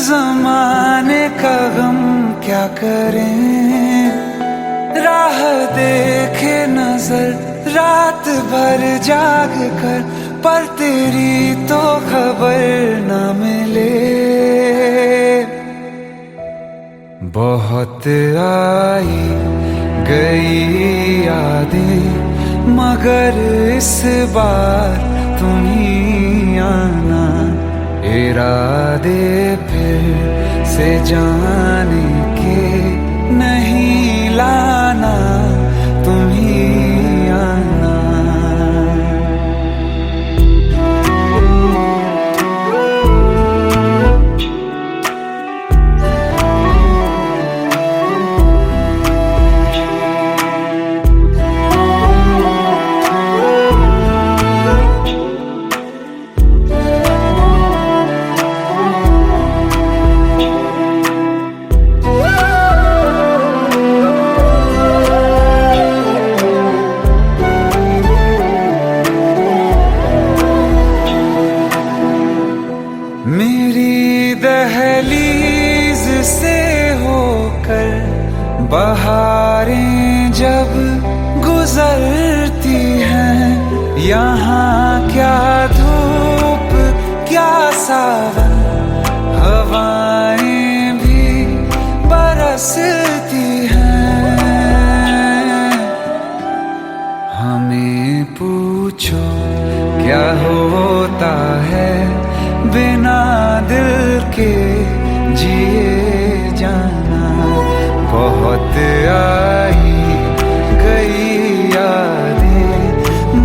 जमाने का गम क्या करें, राह देखे नजर रात भर जाग कर, पर तेरी तो खबर न मिले। बहुत आई गई यादें मगर इस बार तुम ही आना, इरादे फिर से जाने के नहीं लाना, तुम ही आना। मेरी दहलीज से होकर बहारें जब गुजरती हैं, यहाँ क्या धूप क्या सावन, हवाएं भी बरसती हैं। हमें पूछो क्या होता है बिना दिल के जिए जाना। बहुत आई गई यादें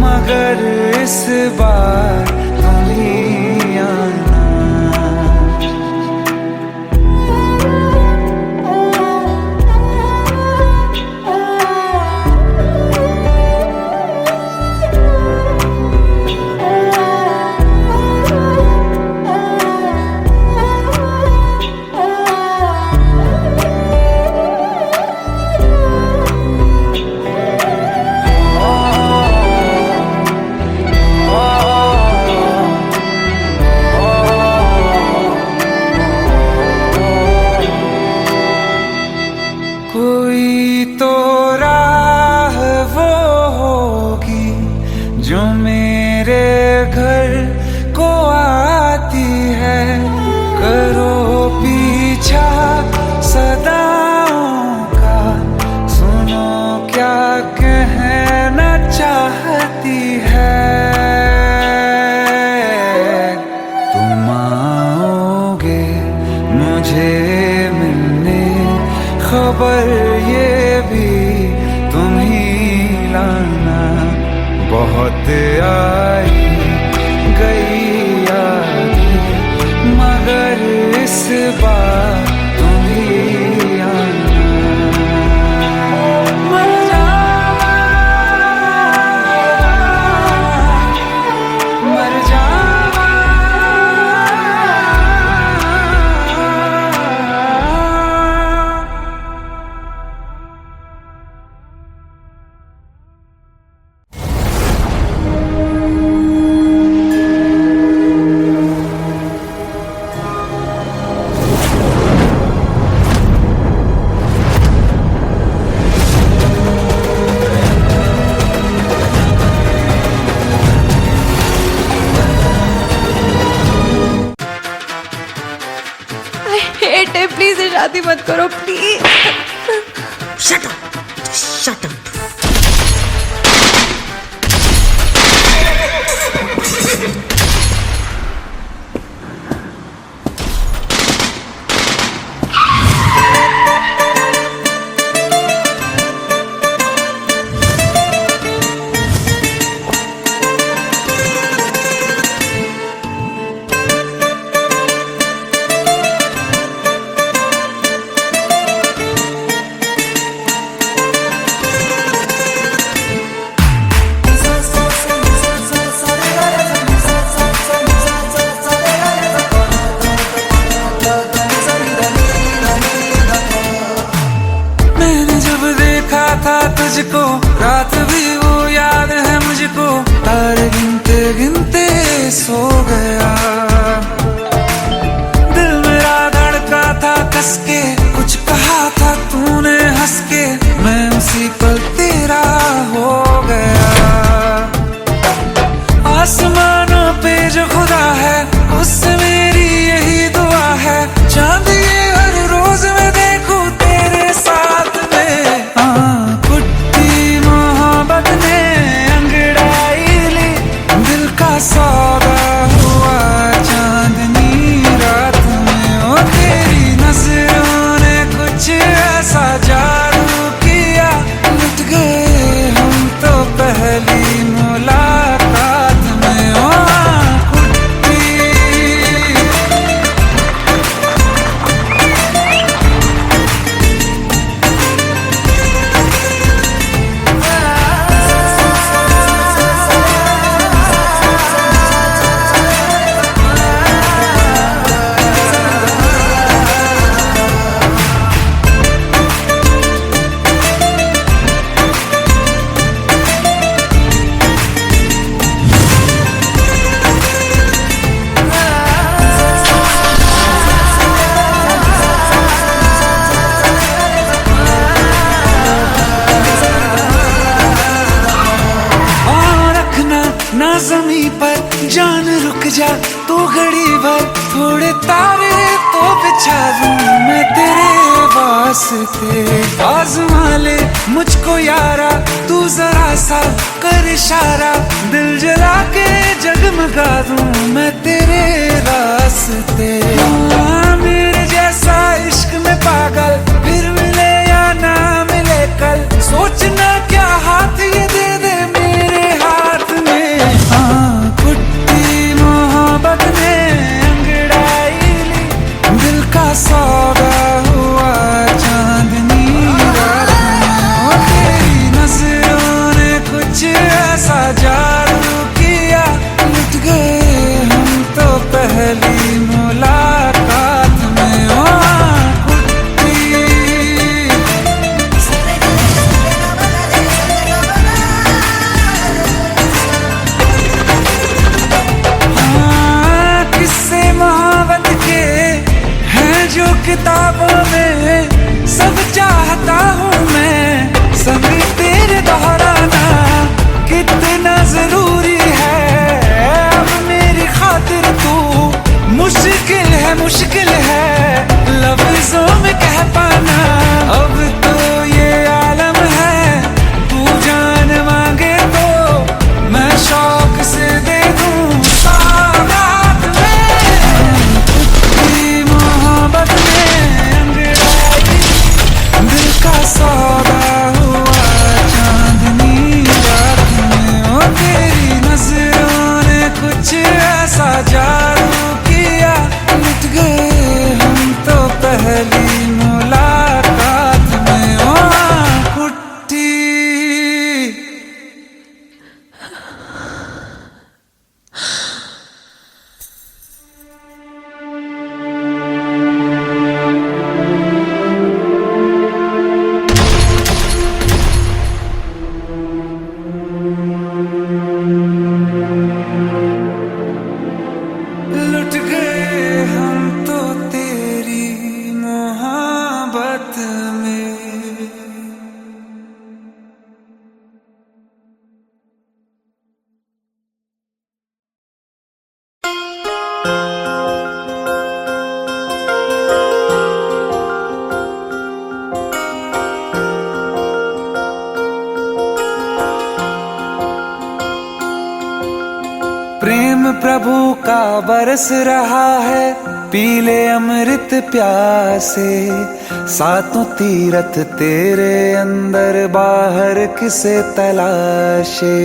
मगर इस बार तुम ही आना। कोई तो राह वो होगी जो मेरे घर को आती है, करो पीछा सदाओं का, सुनो क्या कहना चाहती है। तुम आओगे मुझे मिलने, खबर ये भी तुम ही लाना। बहुत आई गई यादें मगर इस बार तुम ही आना। मर जावा, मर जावा। प्लीज शादी मत करो please. Shut up, shut up. तुझको रात भी वो याद है मुझको, तारे गिनते गिनते सो गया, दिल मेरा धड़ जा तू घड़ी भर, थोड़े तारे तो बिछा दूं मैं तेरे वास्ते। आज़मा ले मुझको यारा, तू जरा सा कर इशारा, दिल जला के जगमगा दूं मैं तेरे रास्ते। मेरे जैसा इश्क में पागल फिर मिले या ना मिले कल, सोचना क्या हाथ ये दे दे मेरे हाथ में। हाँ कुट्टी मोहब्बत ने अंगड़ाई ली, दिल का सौदा हुआ चांदनी रात में। तेरी नजरों ने कुछ ऐसा जादू किया, लुट गए हम तो पहली मुलाकात में। ओ किताबों में सब चाहता हूँ मैं, सभी तेरे दोहराना कितना जरूरी है। अब मेरी खातिर तू मुश्किल है लफ्जों में कह पाना। अब तो ये आलम है, तू जान मांगे तो मैं शौक से दे दूँ सौगात में। तेरी मोहब्बत का सौदा हुआ चांदनी रात में। ओ तेरी नजरों ने कुछ ऐसा जादू किया, लुट गए हम तो पहली मुलाकात में। ओ कुट्टी लुट गए हम तो तेरी मोहब्बत में। प्रेम प्रभु का बरस रहा है, पीले अमृत प्यासे। सातों तीरथ तेरे अंदर बाहर किसे तलाशे।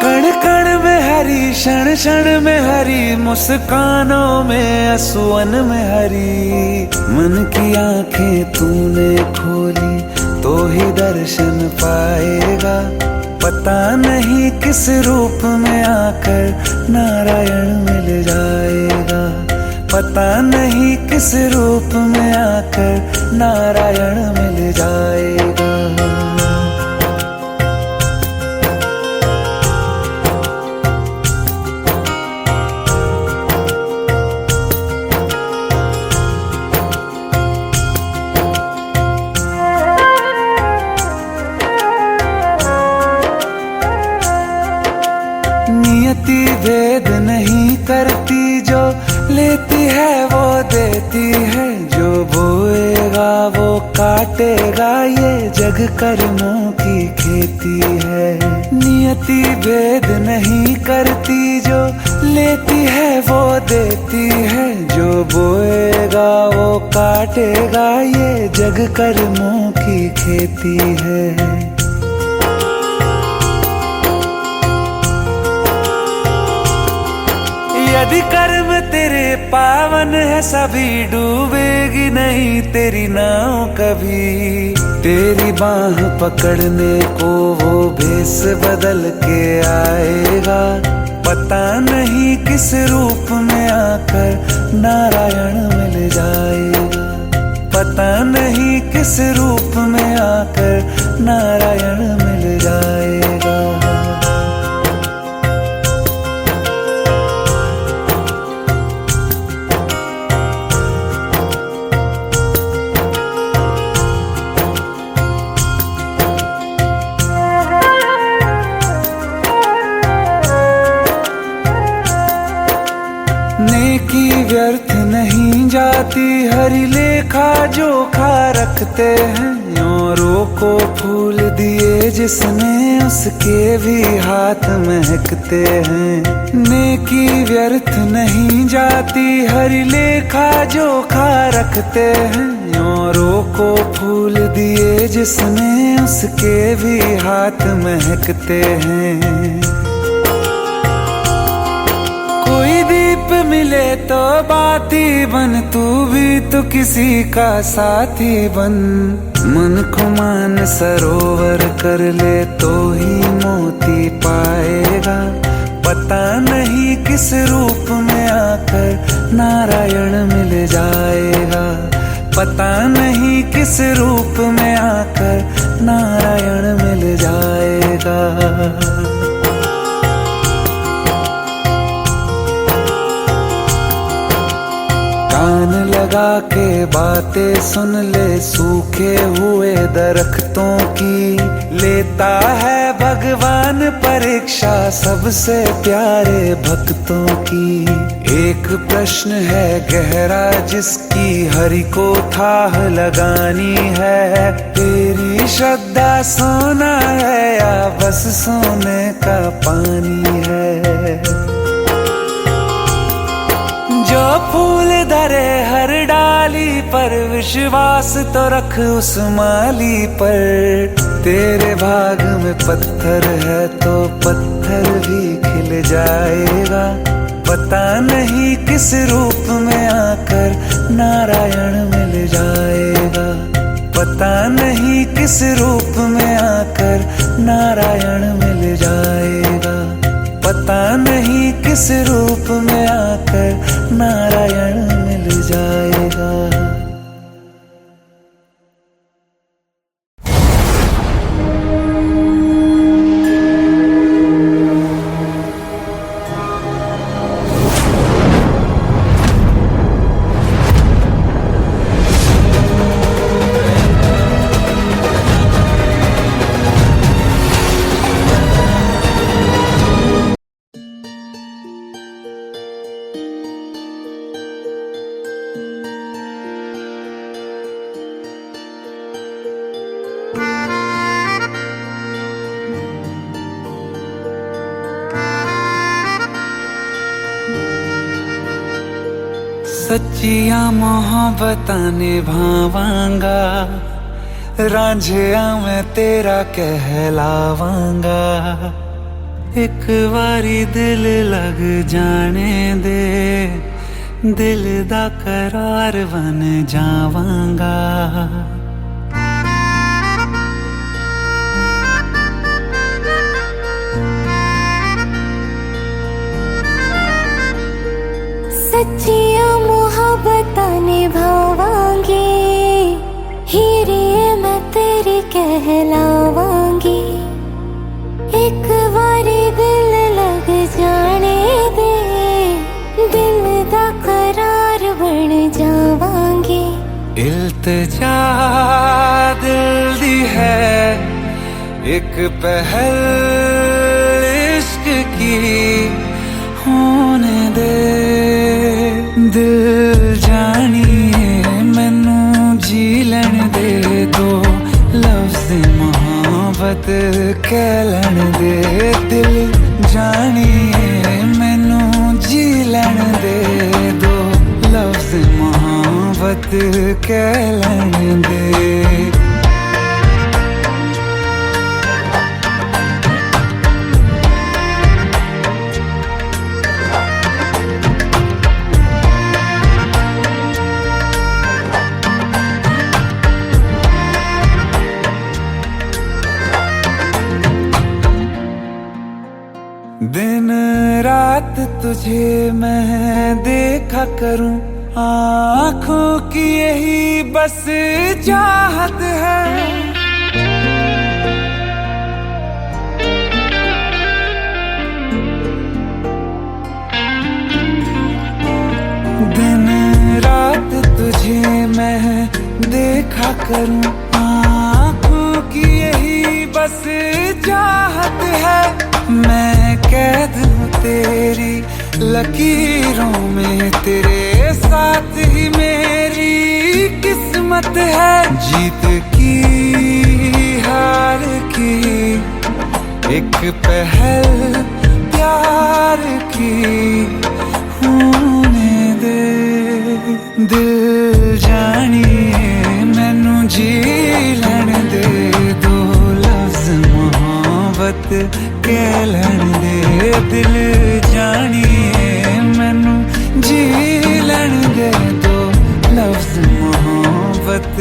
कण कण में हरी, क्षण क्षण में हरी, मुस्कानों में असुवन में हरी। मन की आंखें तूने खोली तो ही दर्शन पाएगा, पता नहीं किस रूप में आकर नारायण मिल जाएगा। पता नहीं किस रूप में आकर नारायण मिल जाएगा। नियति भेद नहीं करती, जो लेती है वो देती है। जो बोएगा वो काटेगा, ये जग कर्मों की खेती है। नियति भेद नहीं करती, जो लेती है वो देती है। जो बोएगा वो काटेगा, ये जग कर्मों की खेती है। यदि कर्म तेरे पावन है, सभी डूबेगी नहीं तेरी नाव कभी। तेरी बाह पकड़ने को वो भेष बदल के आएगा, पता नहीं किस रूप में आकर नारायण मिल जाएगा। पता नहीं किस रूप में आकर नारायण मिल जाएगा। जाती हरी लेखा जोखा रखते हैं। औरों को फूल दिए जिसने उसके भी हाथ महकते हैं। नेकी व्यर्थ नहीं जाती हरी लेखा जोखा रखते हैं। औरों को फूल दिए जिसने उसके भी हाथ महकते हैं। कोई दीप मिले तो बाती बन, तू भी तो किसी का साथी बन। मन को मान सरोवर कर ले तो ही मोती पाएगा। पता नहीं किस रूप में आकर नारायण मिल जाएगा। पता नहीं किस रूप में आकर नारायण मिल जाएगा। कान लगा के बातें सुन ले सूखे हुए दरख्तों की। लेता है भगवान परीक्षा सबसे प्यारे भक्तों की। एक प्रश्न है गहरा जिसकी हरि को थाह लगानी है। तेरी श्रद्धा सोना है या बस सोने का पानी है। जो फूल धरे हर डाली पर विश्वास तो रख उस माली पर। तेरे भाग में पत्थर है तो पत्थर भी खिल जाएगा। पता नहीं किस रूप में आकर नारायण मिल जाएगा। पता नहीं किस रूप में आकर नारायण मिल जाएगा। पता नहीं किस रूप में आकर नारायण मिल जाएगा। सच्चिया मोहब्बतां निभावांगा। रांझिया मैं तेरा कहलावांगा। एक बारी दिल लग जाने दे, दिल दा करार बन जावांगा। सच्चिया मोहब्बतां निभावांगी। हीरे मैं तेरी कहलावांगी। एक बारी दिल लग जाने दे, दिल दा करार बन जावांगी। इल्तिजा दिल दी है एक पहल इश्क की होने दे। दिल जानिए मैनू जी लैन दे दो लफ्ज़ मोहब्बत कह लैन दे। दिल जानिए मैनू जी लैन दे दो लफ्ज़ मोहब्बत कह लैन दे। दिन रात तुझे मैं देखा करूं, आँखों की यही बस चाहत है। दिन रात तुझे मैं देखा करूं, आँखों की यही बस चाहत है। मैं कैद हूँ तेरी लकीरों में, तेरे साथ ही में कीमत है जीत की हार की, एक पहल प्यार की होने दे। दिल जानिए मैनू जी लैण दे, दो लफ्ज मोहब्बत कह लैण दे। दिल जानिए मैनू जी लैण दे, दो लफ्ज मोहब्बत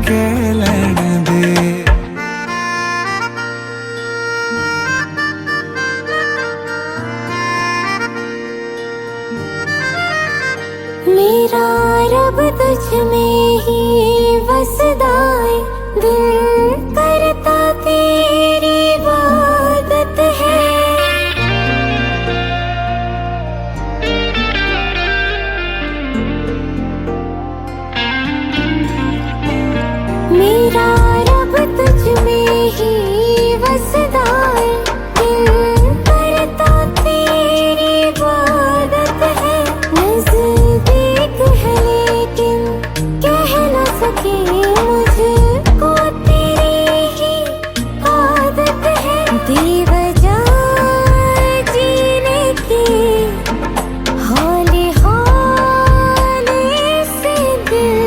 कह लैण दे। मेरा रब तुझ में ही वसदा है, दिल करता तेरी इबादत है। मेरा रब तुझ में ही वसदा है, दिल करता तेरी इबादत है। नज़दीक है लेकिन कह न सके, मुझको तेरी ही आदत है। बेवजह जीने की हौले हौले से दिल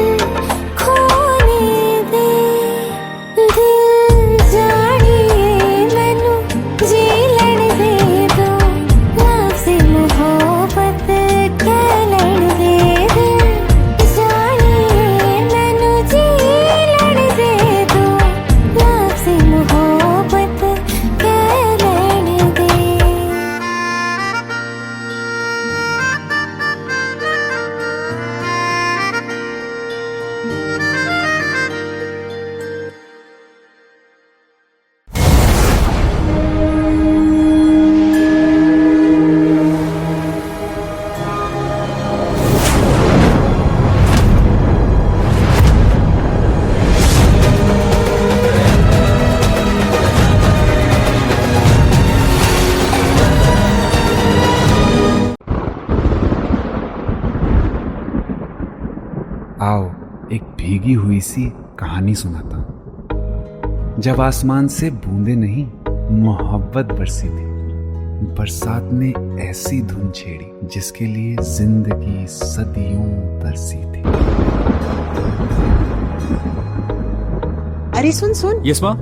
खोने दे। दिल जानिए मैनू जी लैण दे, दो लफ्ज़ मोहब्बत कह लैण दे। दिल जानिए मैनू जी लैण दे, दो लफ्ज़ मोहब्बत कह लैण दे। आओ एक भीगी हुई सी कहानी सुनाता हूं। जब आसमान से बूंदे नहीं मोहब्बत बरसी थी, बरसात ने ऐसी धुन छेड़ी जिसके लिए जिंदगी सदियों तरसी थी। अरे सुन सुन, यस माँ।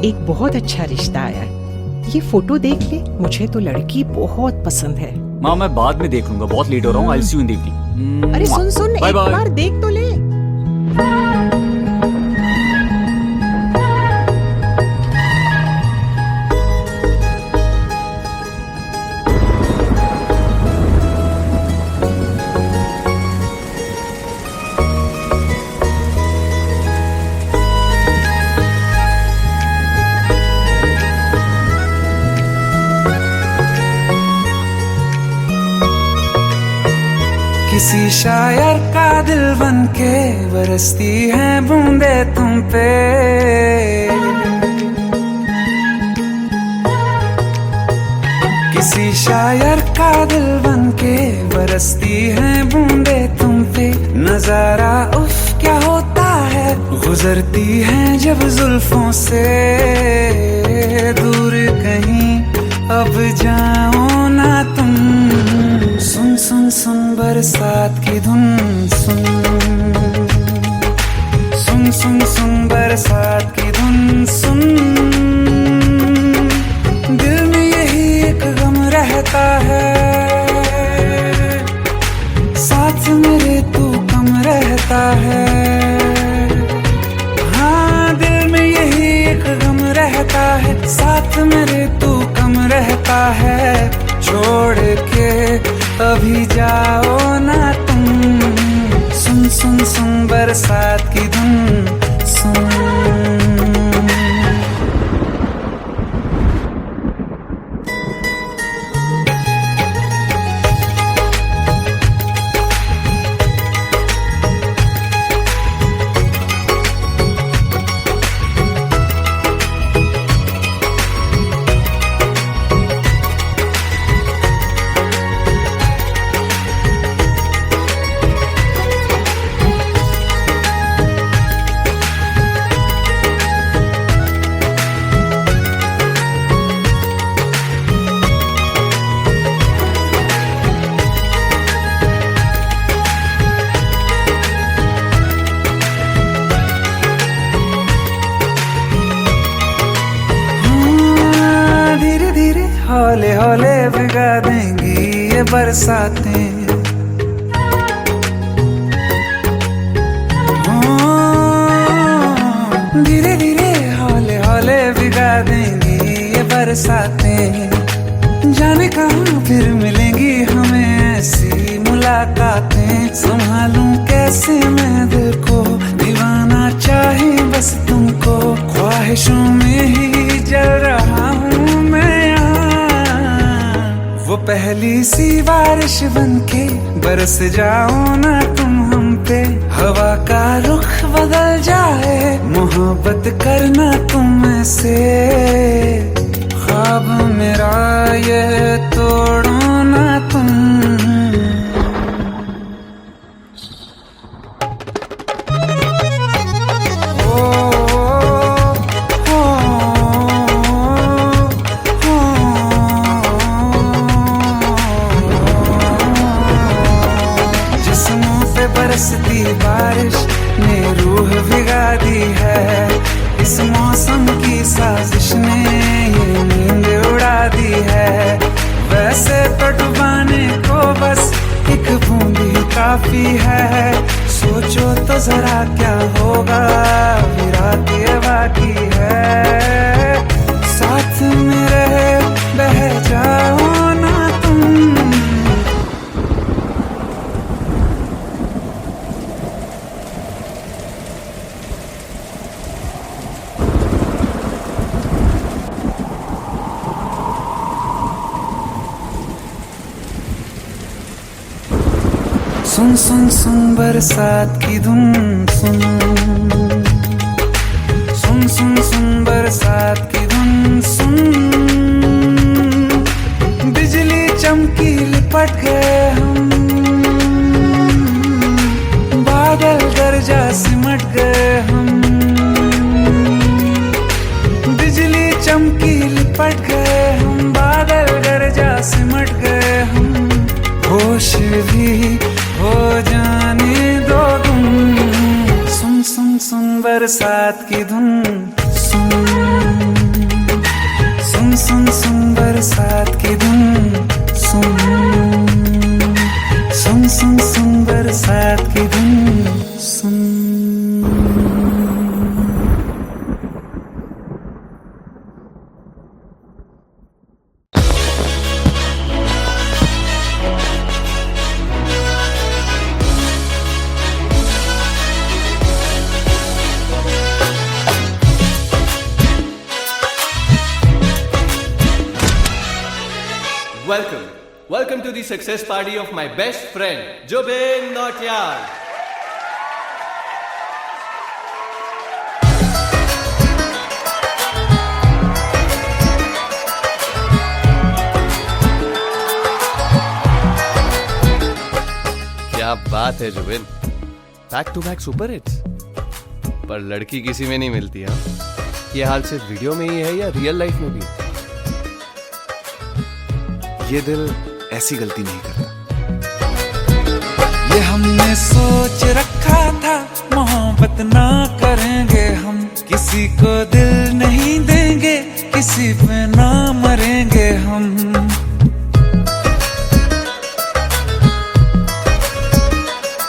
एक बहुत अच्छा रिश्ता आया है, ये फोटो देख ले। मुझे तो लड़की बहुत पसंद है। माँ मैं बाद में देख लूंगा, बहुत लेट हो रहा हूँ। आई सी यू इन द इवनिंग। अरे सुन सुन, बाय एक बाय। बार देख तो ले। किसी शायर का दिल बन के बरसती है बूंदे तुम पे। किसी शायर का दिल बन के बरसती है बूंदे तुम पे। नजारा उफ क्या होता है, गुजरती है जब जुल्फों से। दूर कहीं अब जाओ ना तुम, सुन सुन सुन बरसात की धुन। सुन सुन सुन सुन बरसात की धुन। सुन दिल में यही एक गम रहता है, साथ मेरे तू कम रहता है। हाँ दिल में यही एक गम रहता है, साथ मेरे तू कम रहता है। छोड़ के अभी जाओ ना तुम, सुन सुन सुन बरसात की धुन। सुन हौले हौले भिगा देंगी ये बरसातें। धीरे धीरे हौले हौले भिगा देंगी ये बरसातें। जाने कहाँ फिर मिलेंगी हमें ऐसी मुलाकातें। संभालूं कैसे मैं दिल को, दीवाना चाहे बस तुमको। ख्वाहिशों में ही जल रहा हूँ मैं यहाँ। वो पहली सी बारिश बनके बरस जाओ ना तुम हम पे। हवा का रुख बदल जाए, मोहब्बत करना तुम से। ख्वाब मेरा ये तोड़ो ना तुम। जिस्मों पे बरसती बारिश ने रूह भिगा दी है। इस मौसम की साजिश ने ये नींद उड़ा दी है। वैसे तो डुबाने को बस एक बूंद ही काफी है। सोचो तो जरा क्या होगा, अभी रात ये बाकी है। साथ में रहे बह जाओ ना तुम। सुन सुन सुन बरसात की धुन सुन। सुन सुन सुन बरसात की धुन सुन। बिजली चमकी लिपट गए हम, बादल गरजा सिमट गए हम। बिजली चमकी लिपट गए हम, बादल गरजा सिमट गए हम। होश भी हो जाने दो तुम। सुन सुन सुन बरसात की धुन सुन। सुन सुन सुन बरसात की धुन सुन। सुन सुन सुन बरसात की धुन सुन। Welcome to the success party of my best friend, Jobin Nautiyal. क्या बात है Jubin, back to back super hits. पर लड़की किसी में नहीं मिलती। हाँ, ये हाल सिर्फ वीडियो में ही है या रियल लाइफ में भी? ये दिल ऐसी गलती नहीं करता। ये हमने सोच रखा था, मोहब्बत ना करेंगे हम। किसी को दिल नहीं देंगे, किसी पे ना मरेंगे हम।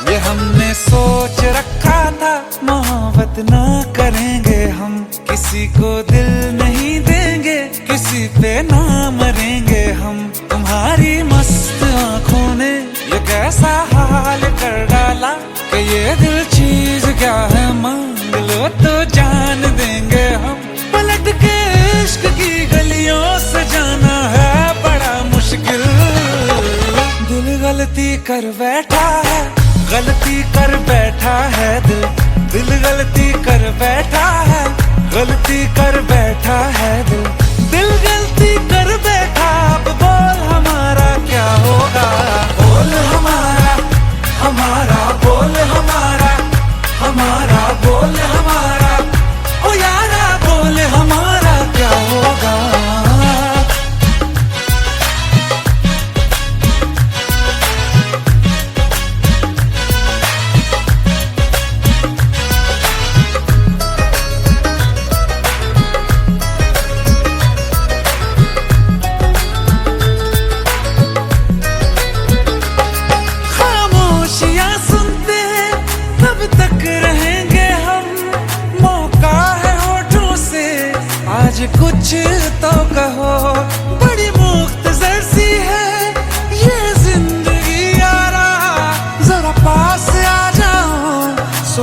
ये हमने सोच रखा था, मोहब्बत ना करेंगे हम। किसी को दिल नहीं देंगे, किसी पे ना मरेंगे हम। तुम्हारी मस्त आंखों ने ये कैसा हाल कर डाला कि ये दिल चीज क्या है, मांग लो तो जान देंगे हम। पलट के इश्क की गलियों से जाना है बड़ा मुश्किल। दिल गलती कर बैठा है, गलती कर बैठा है दिल। दिल गलती कर बैठा है, गलती कर बैठा है दिल। दिल गलती कर बैठा, अब बोल हमारा क्या होगा। बोल हमारा, हमारा बोल हमारा, हमारा बोल हमारा। ओ यारा बोल हमारा क्या होगा।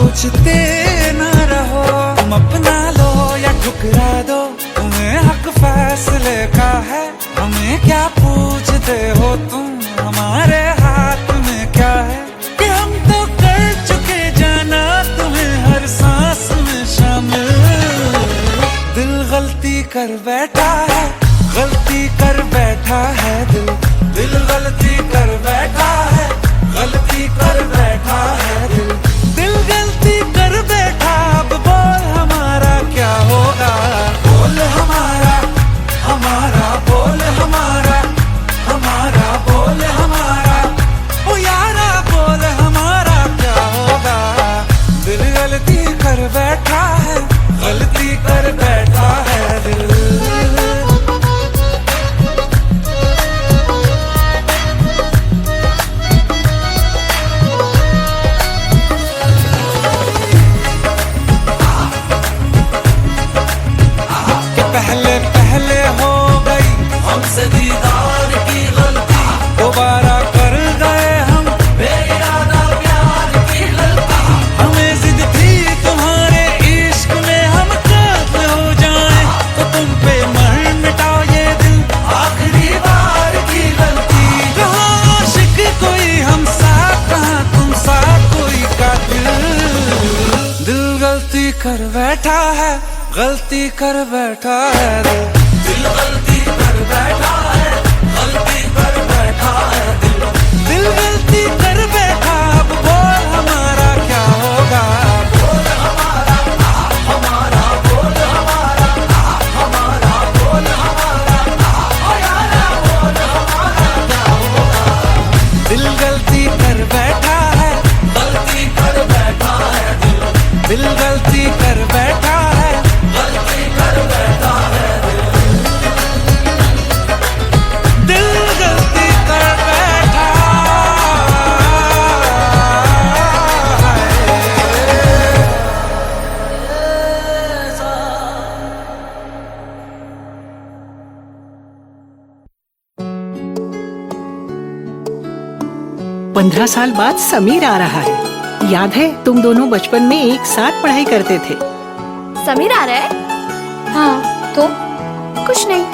सोचते ना रहो, तुम अपना लो या ठुकरा दो, तुम्हें हक फैसले का है, हमें क्या पूछते हो तुम, हमारे हाथ में क्या है, कि हम तो कर चुके जाना तुम्हें हर सांस में शामिल। दिल गलती कर बैठा है, गलती कर बैठा है दिल, दिल गलती कर बैठा है, गलती कर बैठा है दिल, दिल गलती कर बैठा। अब बोल हमारा क्या होगा, बोल हमारा, हमारा बोल हमारा, हमारा बोल हमारा, ओ यारा बोल हमारा क्या होगा। दिल गलती कर बैठा है, गलती कर बैठा है दिल। पहले पहले हो गई हमसे दीदार की गलती, दोबारा कर गए हम बेइरादा प्यार की गलती। हमें जिद थी तुम्हारे इश्क में हम कब हो जाएं, तो तुम पे मर मिटाओ ये दिल, आखिरी बार की गलती। कहाँ आशिक कोई हम साथ, कहाँ तुम साथ कोई कातिल। दिल गलती कर बैठा है, गलती कर बैठा है दिल, दिल गलती कर बैठा है, गलती कर बैठा है दिल, दिल गलती कर बैठा। अब बोल हमारा क्या होगा, बोल हमारा, हमारा बोल हमारा, हमारा बोल हमारा, ओ यारा बोल हमारा क्या होगा। दिल गलती कर बैठा है, गलती कर बैठा है दिल, दिल गलती कर बैठा है, गलती कर बैठा है दिल, दिल गलती कर बैठा है। 15 साल बाद समीर आ रहा है। याद है तुम दोनों बचपन में एक साथ पढ़ाई करते थे। समीर आ रहा है? हाँ तो कुछ नहीं।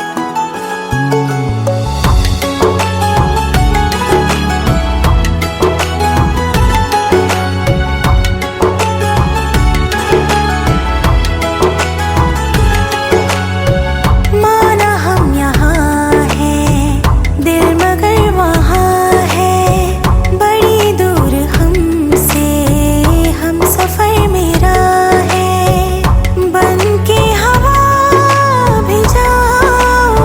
माना हम यहाँ हैं, दिल मगर वहाँ है, बड़ी दूर हमसे हम सफर मेरा है, बन के हवा भी जाओ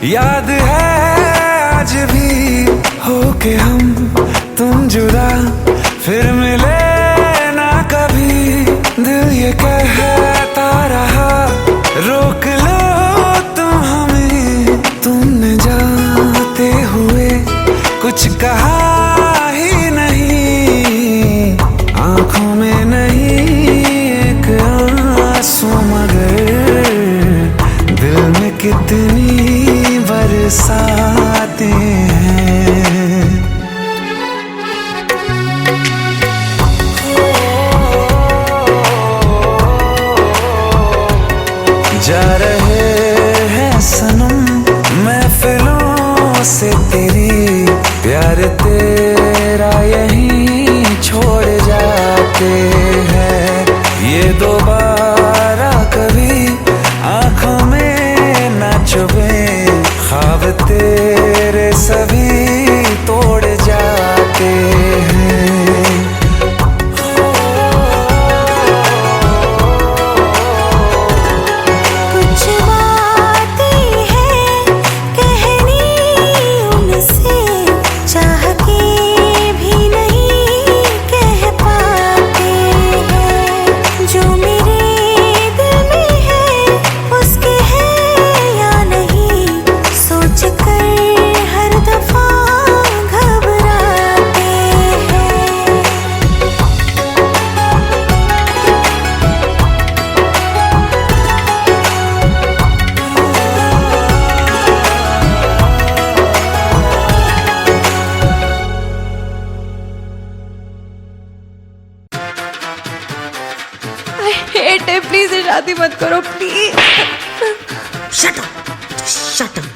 याद है आज भी हो के हम तुम जुदा फिर मिले ना कभी। दिल ये कहता रहा रोक लो तुम हमें, तुमने जाते हुए कुछ कहा ही नहीं। आंखों में नहीं एक आंसू मगर दिल में कितनी बरसाते हैं। जा रहे हैं सनम महफिलों से तेरी, प्यार तेरा यहीं छोड़ जाते हैं। ये दोबारा कभी आंखों में ना चुभे, ख्वाब तेरे सभी तोड़ जाते हैं। कुछ बातें हैं कहनी उनसे, चाह के भी नहीं कह पाते हैं। जो मेरे दिल में है उसके है या नहीं, सोच कर हर दफा घबराते हैं। आई हेट इट, प्लीज ये शादी मत करो please. Shut up! Just shut up!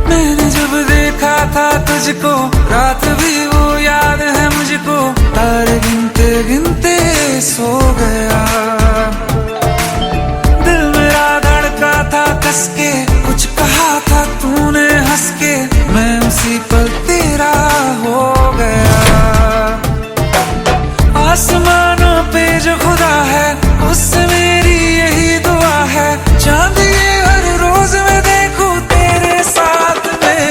मैंने जब देखा था तुझको रात भी वो याद है मुझको, तारे गिनते गिनते सो गया। दिल मेरा धड़का था कस के, कुछ कहा था तूने हंस के, मैं उसी पल तेरा हो गया। आसमानों पे जो खुदा है उससे मेरी यही दुआ है, चांद ये हर रोज मैं देखूं तेरे साथ में।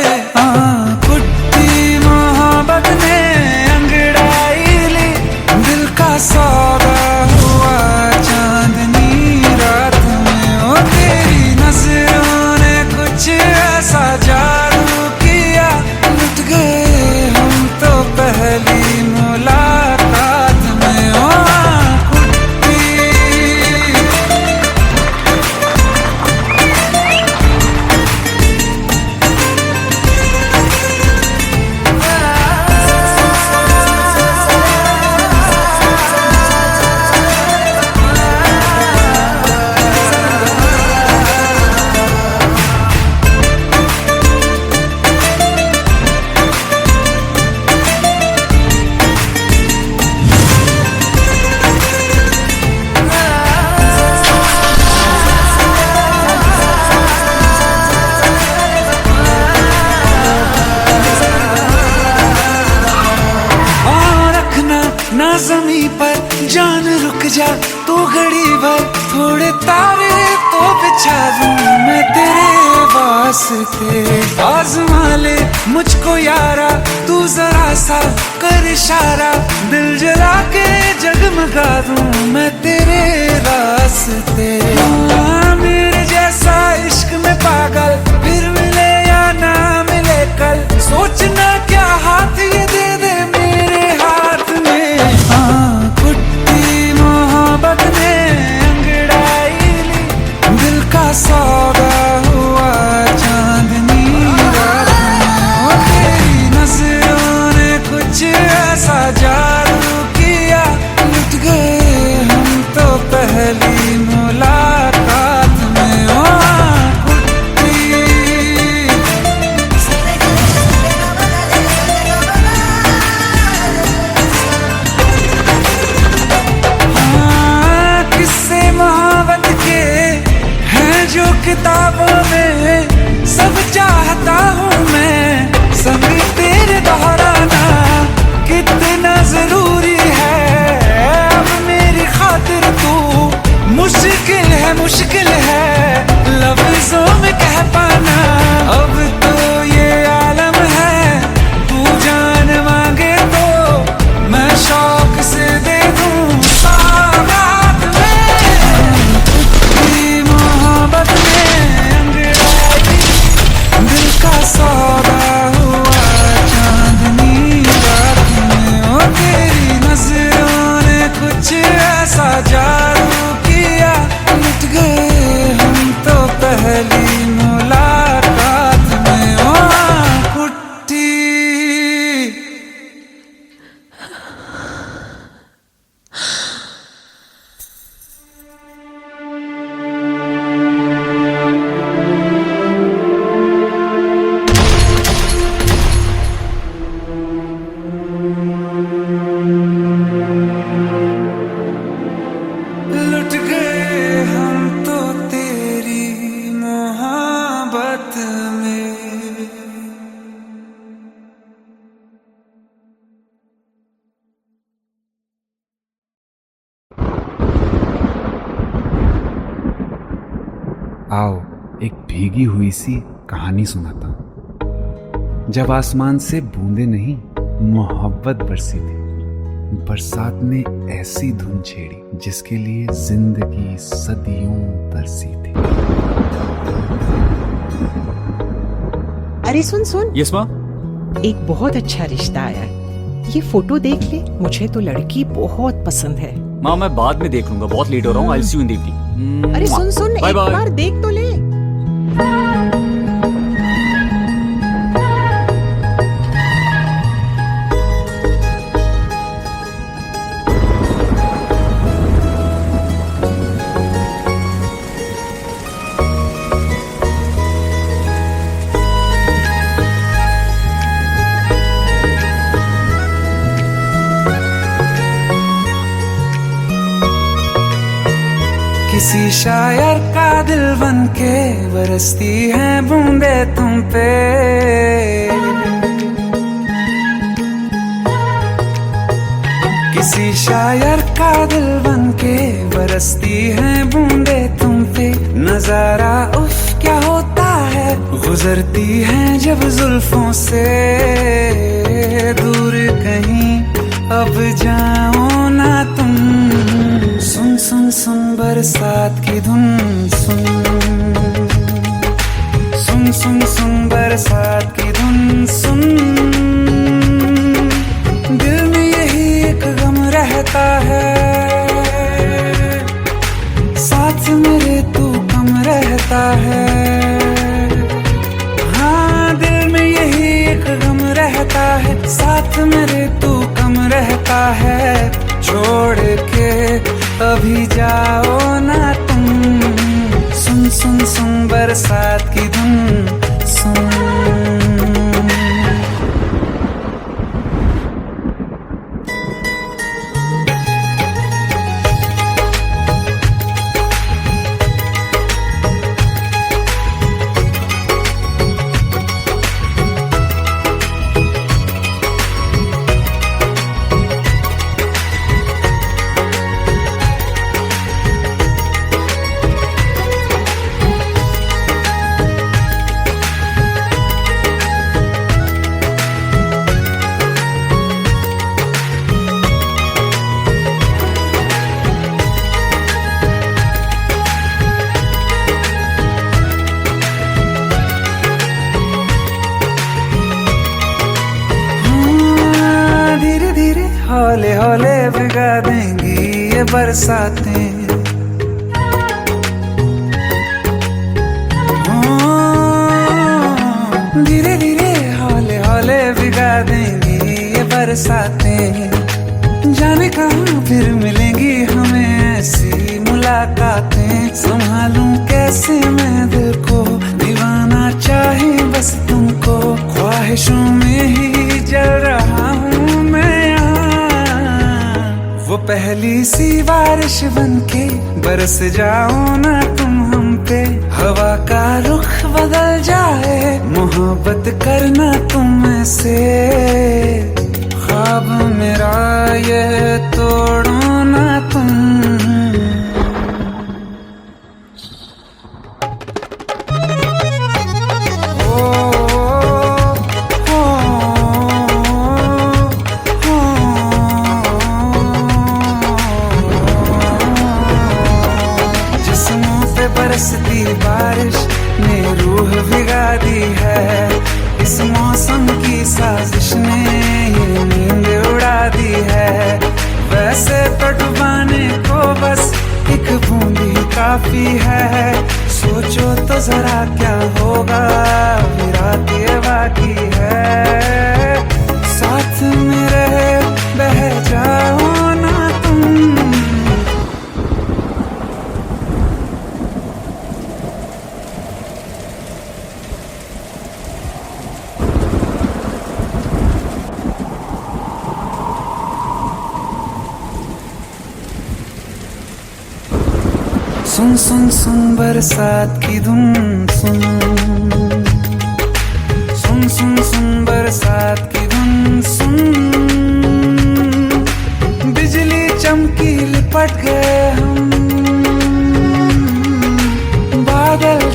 कुट्टी मोहब्बत ने अंगड़ाई ली, दिल का सौदा हुआ चांदनी रात में। ओ तेरी नजरों ने कुछ ऐसा जादू किया, लुट गए हम तो पहली मुलाकात में। ओ कुट्टी ना ज़मीं पर जान रुक जा तू घड़ी भर, थोड़े तारे तो बिछा दूं मैं तेरे वास्ते। आज़मा ले मुझको यारा तू जरा सा कर इशारा, दिल जला के जगमगा दूं मैं तेरे रास्ते। मेरे जैसा इश्क में पागल फिर मिले या ना मिले कल, सोचना क्या हाथ ये दे दे मेरे हाथ में। कुट्टी मोहब्बत ने अंगड़ाई ली, दिल का सौदा हुआ चांदनी रात में। ओ तेरी नजर आओ एक भीगी हुई सी कहानी सुनाता हूं। जब आसमान से बूंदे नहीं मोहब्बत बरसी थी, बरसात ने ऐसी धुन छेड़ी जिसके लिए जिंदगी सदियों बरसी थी। अरे सुन सुन, यस माँ। एक बहुत अच्छा रिश्ता आया है। ये फोटो देख ले, मुझे तो लड़की बहुत पसंद है। माँ मैं बाद में देख लूंगा, बहुत लेट हो रहा हूँ। आई सी यू इन द इवनिंग। अरे सुन सुन, बाय एक बाय। बार देख तो ले। किसी शायर का दिल बन के बरसती है बूंदे तुम पे। किसी शायर का दिल बन के बरसती है बूंदे तुम पे। नजारा उफ क्या होता है, गुजरती है जब जुल्फों से। दूर कहीं अब जाओ ना तुम, सुन सुन सुन बरसात की धुन। सुन सुन सुन सुन बरसात की धुन। सुन दिल में यही एक गम रहता है, साथ मेरे तू कम रहता है। हाँ दिल में यही एक गम रहता है, साथ मेरे तू कम रहता है। छोड़ के अभी जाओ ना तुम, सुन सुन सुन बरसात की धुन। सुन हौले हौले भिगा देंगी ये बरसातें। धीरे धीरे हौले हौले भिगा देंगी ये बरसातें। जाने कहाँ फिर मिलेंगी हमें ऐसी मुलाकातें। संभालूं कैसे मैं दिल को, दीवाना चाहे बस तुमको। ख्वाहिशों में ही जल रहा हूँ मैं यहाँ। वो पहली सी बारिश बनके बरस जाओ ना तुम हम पे। हवा का रुख बदल जाए, मोहब्बत करना तुम ऐसे। ख्वाब मेरा ये तोड़ो ना तुम। बरसती बारिश ने रूह भिगा दी है। इस मौसम की साजिश ने ये नींद उड़ा दी है। वैसे तो डुबाने को बस एक बूंद ही काफी है। सोचो तो जरा क्या होगा, अभी रात ये बाकी है। साथ मेरे बह जाओ ना तुम। सुन सुन सुन बरसात की धुन। सुन सुन सुन सुन बरसात की धुन। सुन बिजली चमकी लिपट गए हम, बादल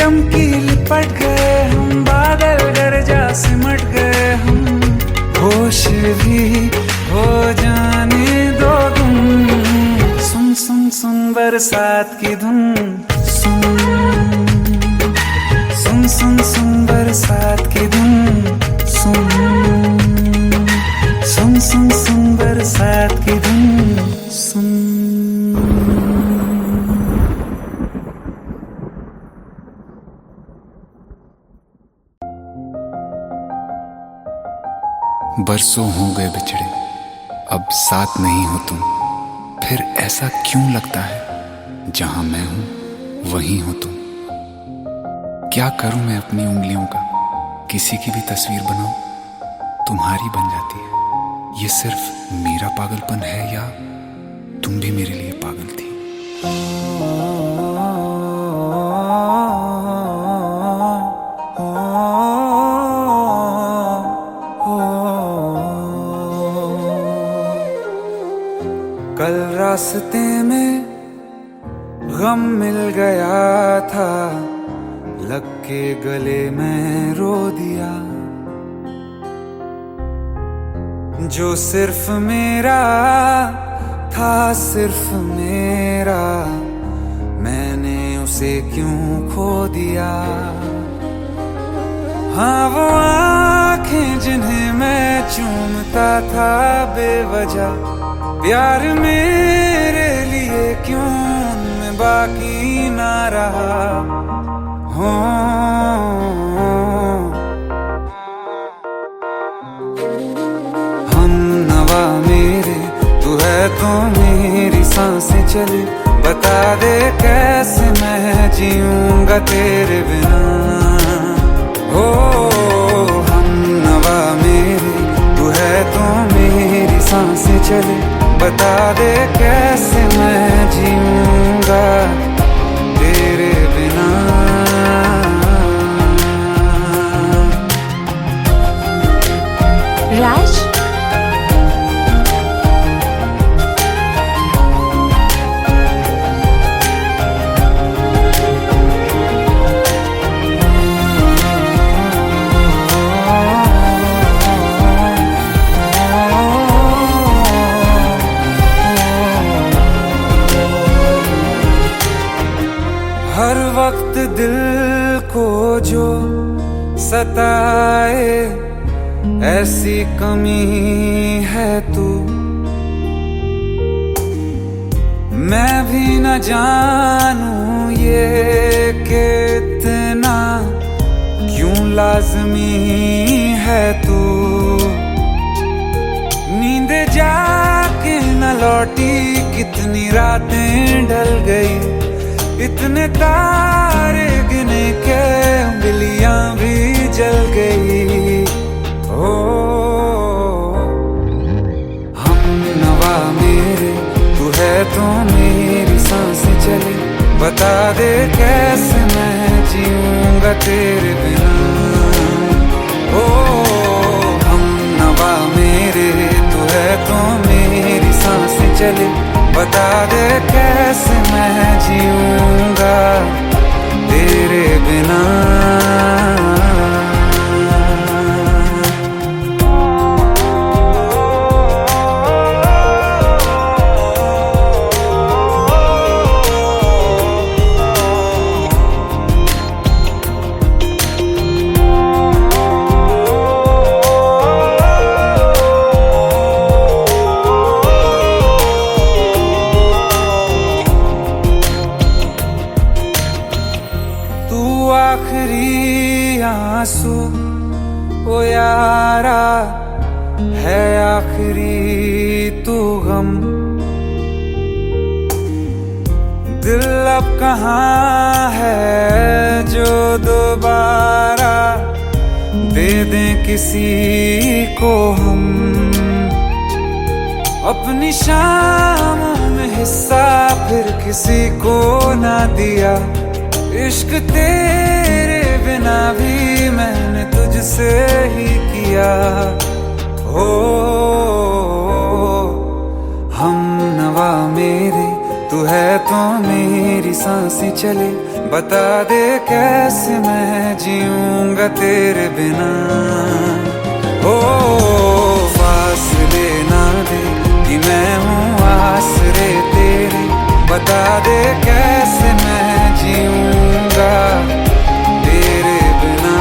चमकी लिपट गए हम, बादल गरजा सिमट गए हम, होश भी हो जाने दो तुम। सुन सुन सुन बरसात की धुन, सुन सुन सुन सुन बरसात की धुन, सुन सुन सुन सुन बरसात की धुन, सुन। बरसों हो गए बिछड़े, अब साथ नहीं हो तुम, फिर ऐसा क्यों लगता है जहां मैं हूं वहीं हो तुम। क्या करूं मैं अपनी उंगलियों का, किसी की भी तस्वीर बनाऊं तुम्हारी बन जाती है। ये सिर्फ मेरा पागलपन है या तुम भी मेरे लिए पागल थी। कल रास्ते में गम मिल गया था, लग के गले में रो दिया। जो सिर्फ मेरा था, सिर्फ मेरा, मैंने उसे क्यों खो दिया। हाँ वो आंखें जिन्हें मैं चूमता था बेवजह, प्यार मेरे लिए क्यों उनमें बाकी ना रहा। हो हम नवा मेरे, तू है तो मेरी सांसें चले, बता दे कैसे मैं जीऊंगा तेरे बिना। हो हम नवा मेरे, तू है तो मेरी सांसें चले, बता दे कैसे मैं जीऊंगा तेरे बिना। राज, हर वक्त दिल को जो सताए, ऐसी कमी है तू। मैं भी न जानूं ये कि इतना क्यों लाज़मी है तू। नींद जाके न लौटी, कितनी रातें ढल गई, इतने तारे गिने के उंगलियां भी जल गई। ओ हम नवा मेरे, तू है तो मेरी सांसें चले, बता दे कैसे मैं जीऊंगा तेरे बिना। ओ हम नवा मेरे, तू है तो मेरी सांसें चले, बता दे कैसे मैं जीऊंगा तेरे बिना। आखिरी आंसू ओ यारा है, आखिरी तू गम। दिल अब कहाँ है जो दोबारा दे दें किसी को हम। अपनी शामों में हिस्सा फिर किसी को ना दिया, इश्क तेरे बिना भी मैंने तुझसे ही किया। हो हम नवा मेरे, तू है तो मेरी सांसें चले, बता दे कैसे मैं जीऊंगा तेरे बिना। ओ फासले ना दे कि मैं हूँ आसरे तेरे, बता दे कैसे मैं जीऊंगा तेरे बिना।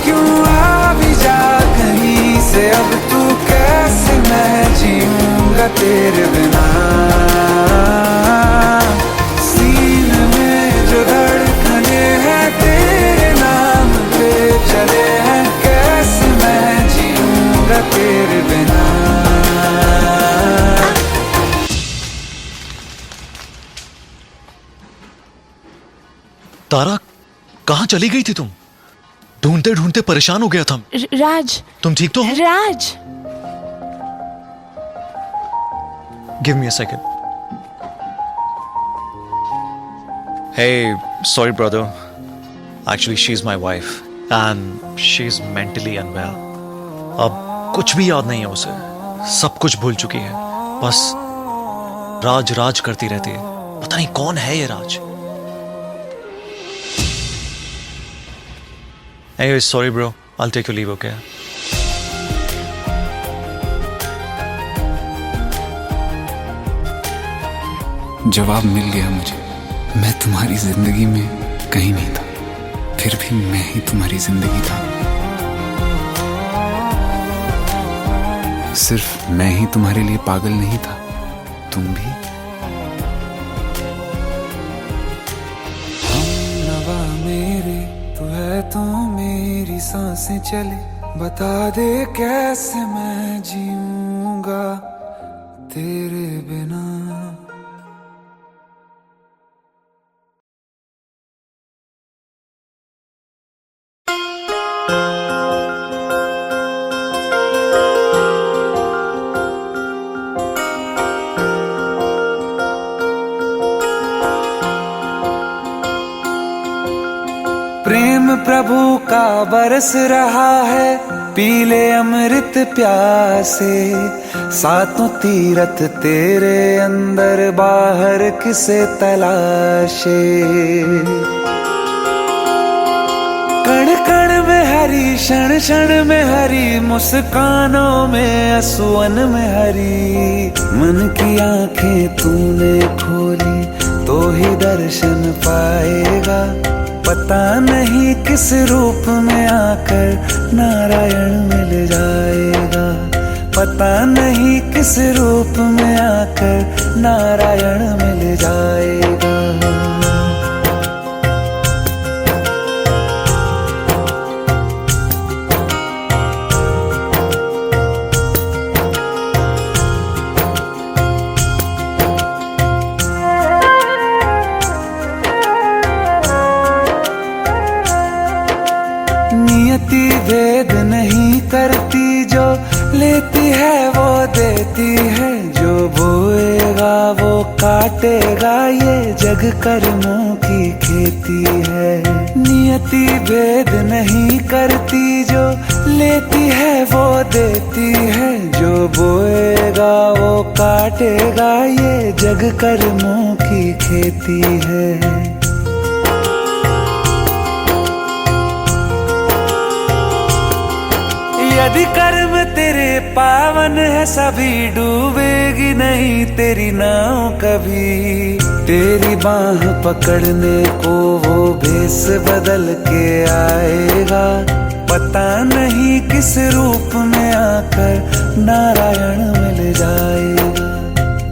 क्यों आ भी जा कहीं से, अब तू कैसे मैं जीऊंगा तेरे बिना। सीने में जो धड़कने हैं तेरे नाम पे चले हैं, कैसे मैं जीऊंगा तेरे बिना। तारा, कहाँ चली गई थी तुम? ढूंढते ढूंढते परेशान हो गया था। राज, तुम ठीक तो हो? Raj, give me a second. Hey, sorry brother, actually she is my wife and she is mentally unwell. अब कुछ भी याद नहीं है उसे, सब कुछ भूल चुकी है, बस राज राज करती रहती है। पता नहीं कौन है ये राज। Anyway, sorry bro, I'll take your leave, okay? जवाब मिल गया मुझे, मैं तुम्हारी जिंदगी में कहीं नहीं था, फिर भी मैं ही तुम्हारी जिंदगी था। सिर्फ मैं ही तुम्हारे लिए पागल नहीं था, तुम भी। हमनवा मेरे तू है, तो मेरी सांसें चले, बता दे कैसे मैं जीऊंगा तेरे बिना। प्रेम प्रभु का बरस रहा है, पीले अमृत प्यासे, सातों तीरथ तेरे अंदर बाहर किसे तलाशे। कण कण में हरी, क्षण क्षण में हरी, मुस्कानों में असुवन में हरी। मन की आंखें तूने खोली तो ही दर्शन पाएगा, पता नहीं किस रूप में आकर नारायण मिल जाएगा। पता नहीं किस रूप में आकर नारायण मिल जाएगा। नियति भेद नहीं करती, जो लेती है वो देती है, जो बोएगा वो काटेगा, ये जग कर्मों की खेती है। नियति भेद नहीं करती, जो लेती है वो देती है, जो बोएगा वो काटेगा, ये जग कर्मों की खेती है। यदि कर्म तेरे पावन है, सभी डूबेगी नहीं तेरी नाव कभी। तेरी बाह पकड़ने को वो भेष बदल के आएगा, पता नहीं किस रूप में आकर नारायण मिल जाएगा।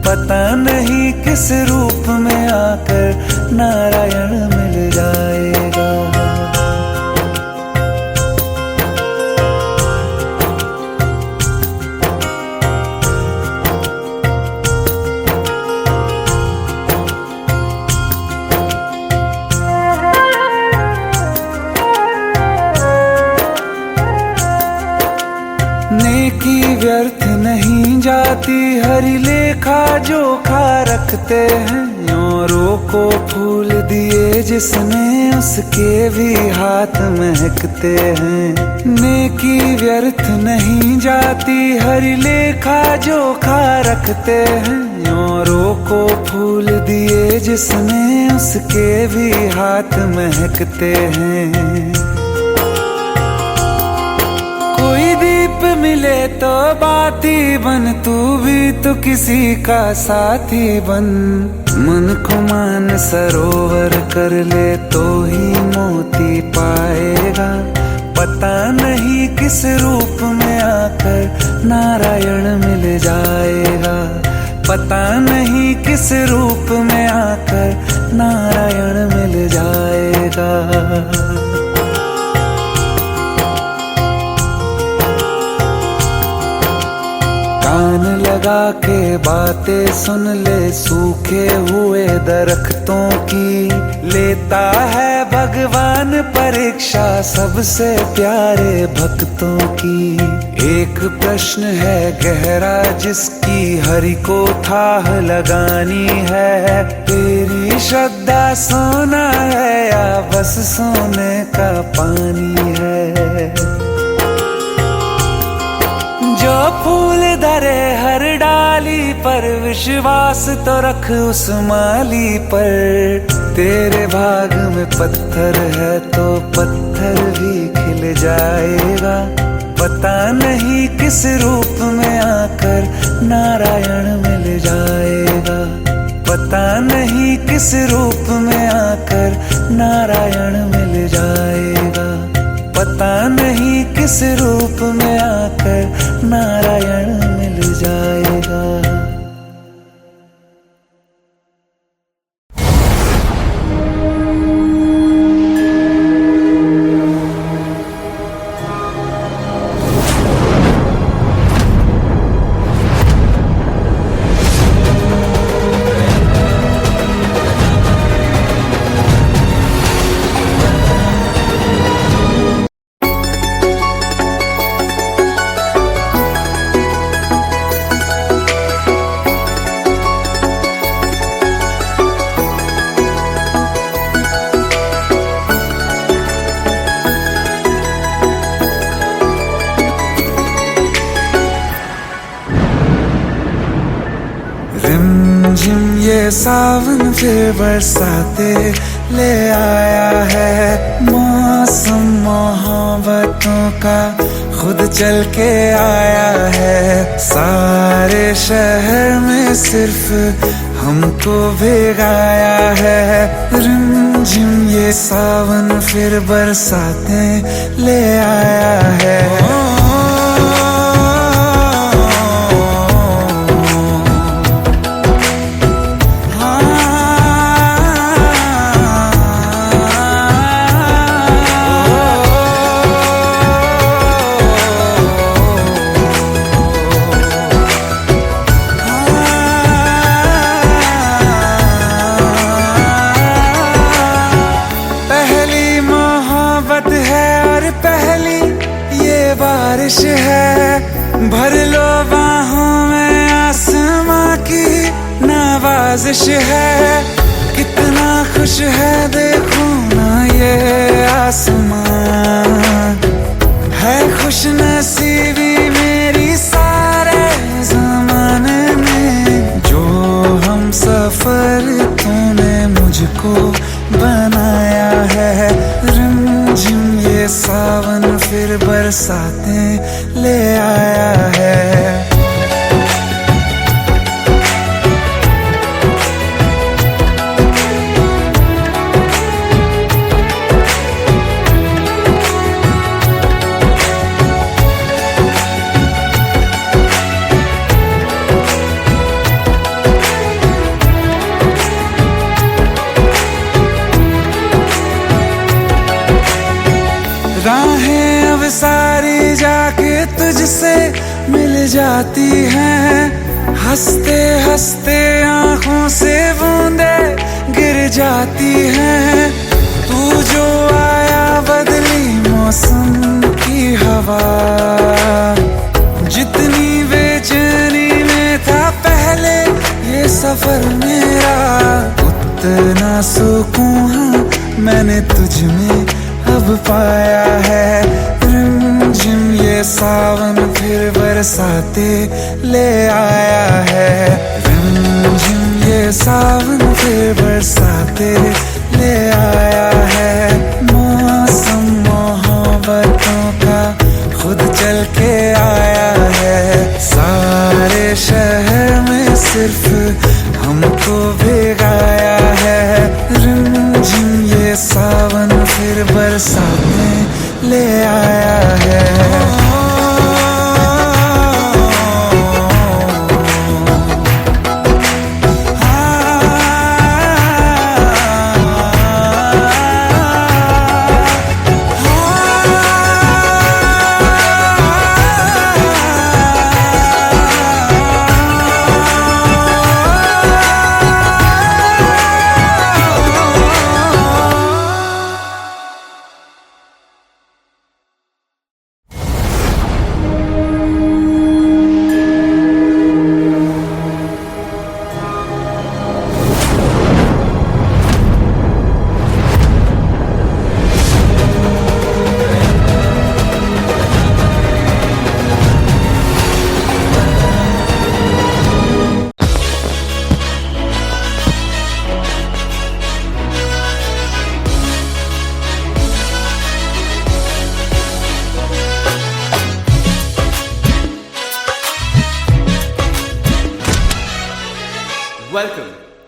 पता नहीं किस रूप में आकर नारायण मिल जाएगा। नेकी व्यर्थ नहीं जाती हरी लेखा जोखा रखते हैं। औरों को फूल दिए जिसने उसके भी हाथ महकते हैं। नेकी व्यर्थ नहीं जाती हरी लेखा जोखा रखते हैं। औरों को फूल दिए जिसने उसके भी हाथ महकते हैं। कोई दीप मिले तो बाती बन, तू भी तो किसी का साथी बन। मन को मान सरोवर कर ले तो ही मोती पाएगा। पता नहीं किस रूप में आकर नारायण मिल जाएगा। पता नहीं किस रूप में आकर नारायण मिल जाएगा। कान लगा के बातें सुन ले सूखे हुए दरख्तों की। लेता है भगवान परीक्षा सबसे प्यारे भक्तों की। एक प्रश्न है गहरा जिसकी हरि को थाह लगानी है। तेरी श्रद्धा सोना है या बस सोने का पानी है। जो फूल धरे हर डाली पर विश्वास तो रख उस माली पर। तेरे भाग में पत्थर है तो पत्थर भी खिल जाएगा। पता नहीं किस रूप में आकर नारायण मिल जाएगा। पता नहीं किस रूप में आकर नारायण मिल जाएगा। पता नहीं किस रूप में आकर नारायण मिल जाएगा। रिमझिम ये सावन फिर बरसाते ले आया है। मौसम मोहब्बतों का खुद चल के आया है। सारे शहर में सिर्फ हमको भिगाया है। रिमझिम ये सावन फिर बरसाते ले आया है। बारिश है भर लो बाहों में आसमां की नवाजिश है। कितना खुश है देखो ना ये आसमां। है खुश नसीबी मेरी सारे जमाने में। जो हम सफर तूने मुझको बनाया है। रिमझिम ये सावन फिर बरसाते ले आया है। राहें अब सारी जाके तुझसे मिल जाती हैं। हंसते हंसते आंखों से बूंदे गिर जाती हैं। तू जो आया बदली मौसम की हवा। जितनी बेचैनी कितना सुकून हाँ मैंने तुझ में अब पाया है। रिमझिम ये सावन फिर बरसाते ले आया है। रिमझिम ये सावन फिर बरसाते ले आया है। मौसम मोहब्बतों का खुद चल के आया है। सारे शहर में सिर्फ हमको भिगाया है। रिमझिम ये सावन फिर बरसाने ले आया है।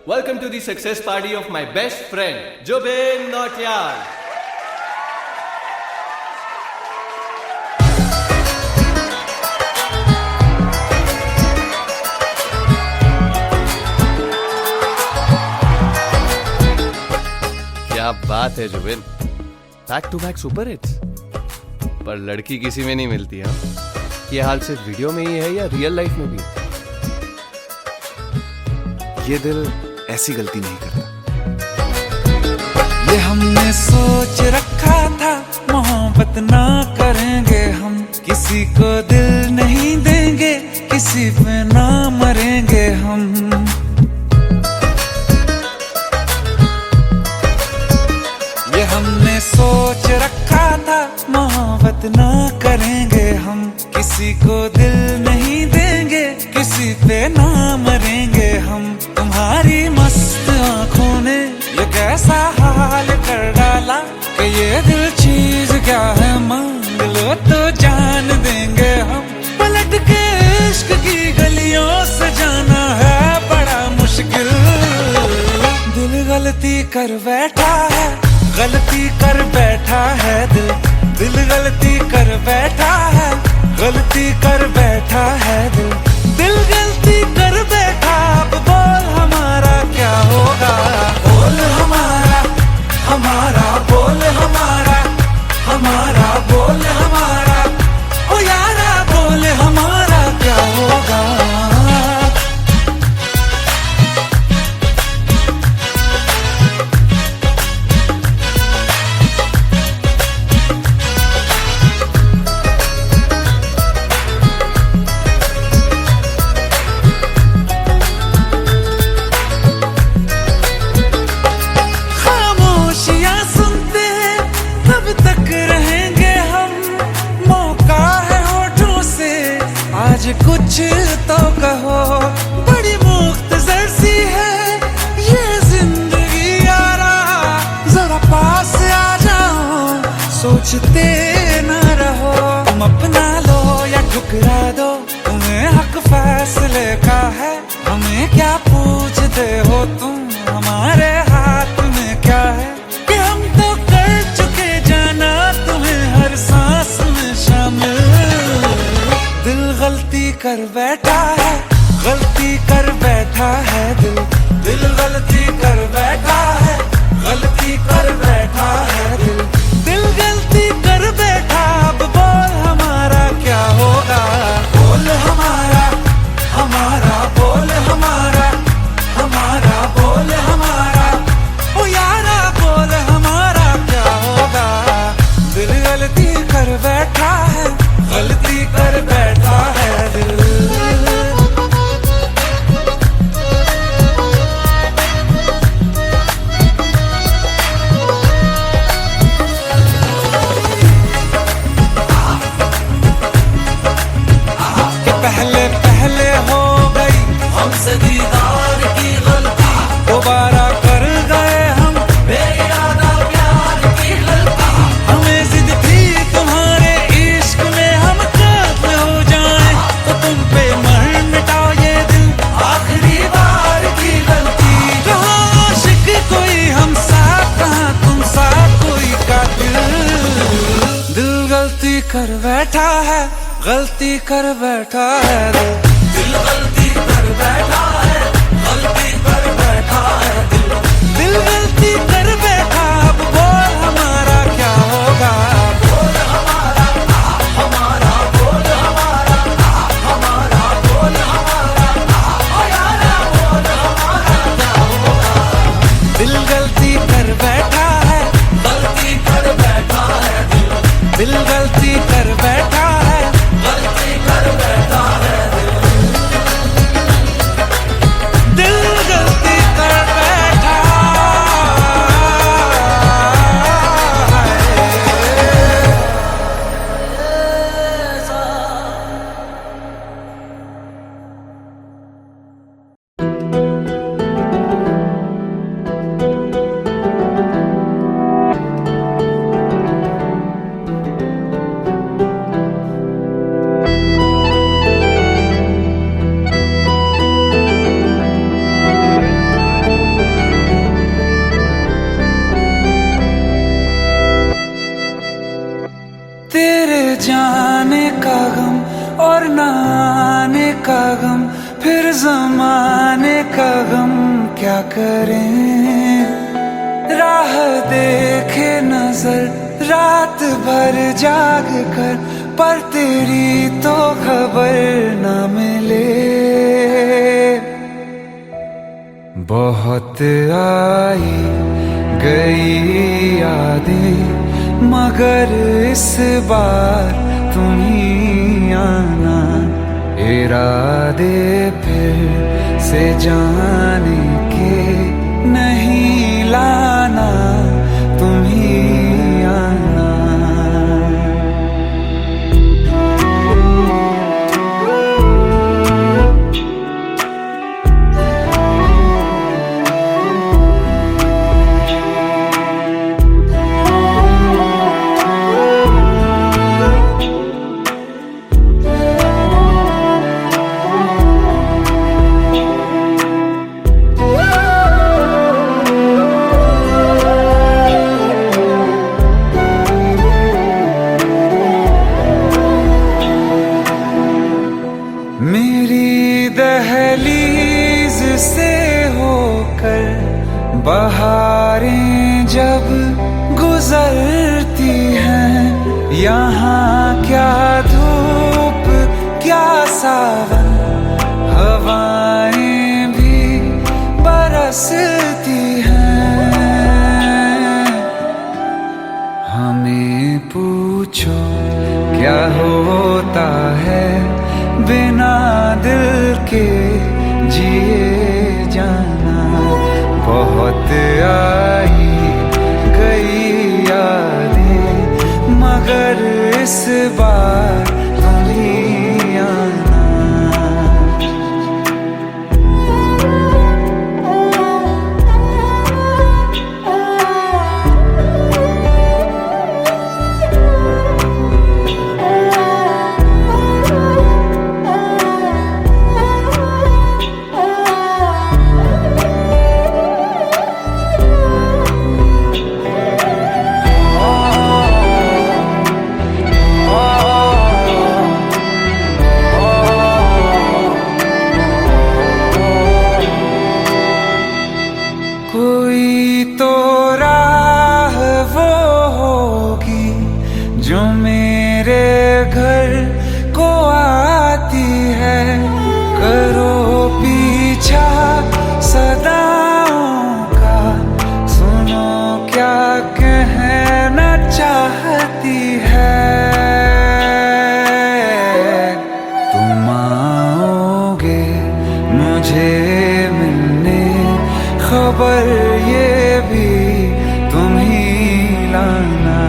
Welcome to the success party of my best friend, Jobin Nautiyal. क्या बात है Jubin, back to back super hits. पर लड़की किसी में नहीं मिलती हाँ। ये हाल सिर्फ वीडियो में ही है या रियल लाइफ में भी? ये दिल ऐसी गलती नहीं करता। ये हमने सोच रखा था मोहब्बत ना करेंगे हम। किसी को दिल नहीं देंगे, किसी पे ना मरेंगे हम। ये हमने सोच रखा था मोहब्बत ना करेंगे हम। किसी को दिल नहीं देंगे, किसी पे ना मरेंगे हम। तुम्हारी मस्त आंखों ने ये कैसा हाल कर डाला कि ये दिल चीज क्या है मांग लो तो जान देंगे हम। पलट के इश्क की गलियों से जाना है बड़ा मुश्किल। दिल गलती कर बैठा है, गलती कर बैठा है दिल। दिल गलती कर बैठा है, गलती कर बैठा है दिल। दिल गलती कर बैठा, अब बोल हमारा क्या होगा। बोल हमारा, हमारा बोल हमारा, हमारा बोल हमारा। ओ यारा बोल हमारा क्या होगा। कुछ तो कहो, बड़ी मुख्तसर सी है ये जिंदगी यारा। जरा पास आ जाओ, सोचते न रहो। तुम अपना लो या ठुकरा दो, तुम्हें हक फैसले का है। हमें क्या पूछते हो तुम, हमारे हाथ में क्या है। कि हम तो कर चुके जाना तुम्हें हर सांस में शामिल। दिल गलती कर बैठा है, गलती कर बैठा है दिल। दिल गलती कर बैठा है, गलती कर बैठा है दिल। दिल गलती कर बैठा, अब बोल हमारा क्या होगा। बोल हमारा, हमारा बोल हमारा, हमारा बोल हमारा। ओ यारा बोल हमारा क्या होगा। दिल गलती कर बैठा है, गलती कर बैठा है दिल। कर बैठा है, गलती कर बैठा है दिल गलती कर बैठा है, गलती कर बैठा है दिल गलती कर बैठा। अब बोल हमारा क्या होगा, बोल हमारा हमारा बोल हमारा हमारा बोल हमारा ओ यारा बोल हमारा क्या होगा। दिल गलती कर बैठा है, गलती कर बैठा है दिल गलती कर बैठा है, गलती कर बैठा है दिल गलती कर बैठा तेरे जाने का गम और न आने का गम, फिर जमाने का गम क्या करें। राह देखे नजर रात भर जाग कर, पर तेरी तो खबर न मिले। बहुत आई गई यादें मगर इस बार तुम ही आना, इरादे फिर से जाने के नहीं लाना, तुम ही आना। मेरी दहलीज से होकर बहारें जब गुजरती हैं, यहाँ क्या धूप क्या सावन, हवाएं भी बरसती हैं। हमें पूछो क्या होता है बिना दिल के जिए जाना। बहुत आई गई यादें मगर इस बार तुम ही आना। कोई तो राह वो होगी जो मेरे घर को आती है। करो पीछा सदाओं का, सुनो क्या कहना चाहती है। तुम आओगे मुझे मिलने, खबर ये भी तुम ही लाना।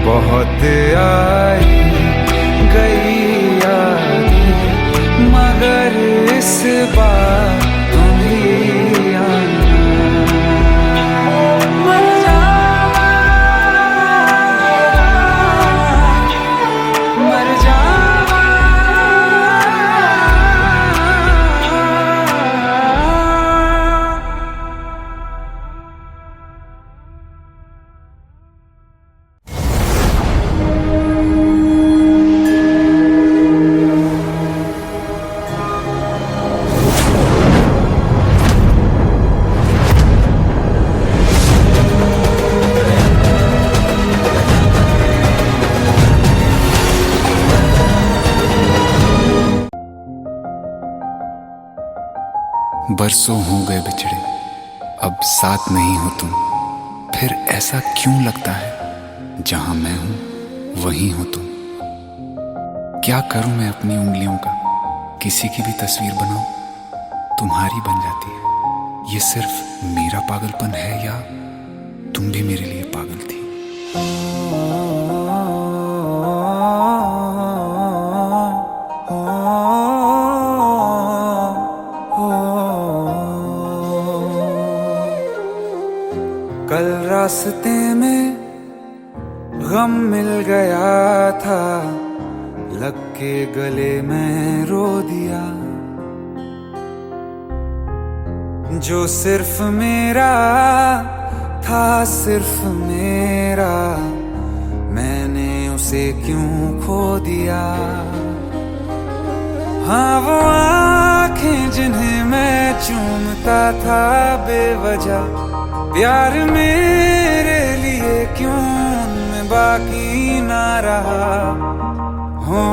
बहुत आई गई यादें मगर इस बार तुम ही आना। मर जावा, मर जावा। बरसों हो गए बिछड़े, अब साथ नहीं हो तुम, फिर ऐसा क्यों लगता है जहां मैं हूं वहीं हो तुम। क्या करूं मैं अपनी उंगलियों का, किसी की भी तस्वीर बनाऊं, तुम्हारी बन जाती है। ये सिर्फ मेरा पागलपन है या तुम भी मेरे लिए पागल थी। कल रास्ते में गम मिल गया था, लग के गले में रो दिया। जो सिर्फ मेरा था, सिर्फ मेरा, मैंने उसे क्यों खो दिया। हाँ वो आंखें जिन्हें मैं चूमता था बेवजह, प्यार मेरे लिए क्यों उनमें बाकी ना रहा। हो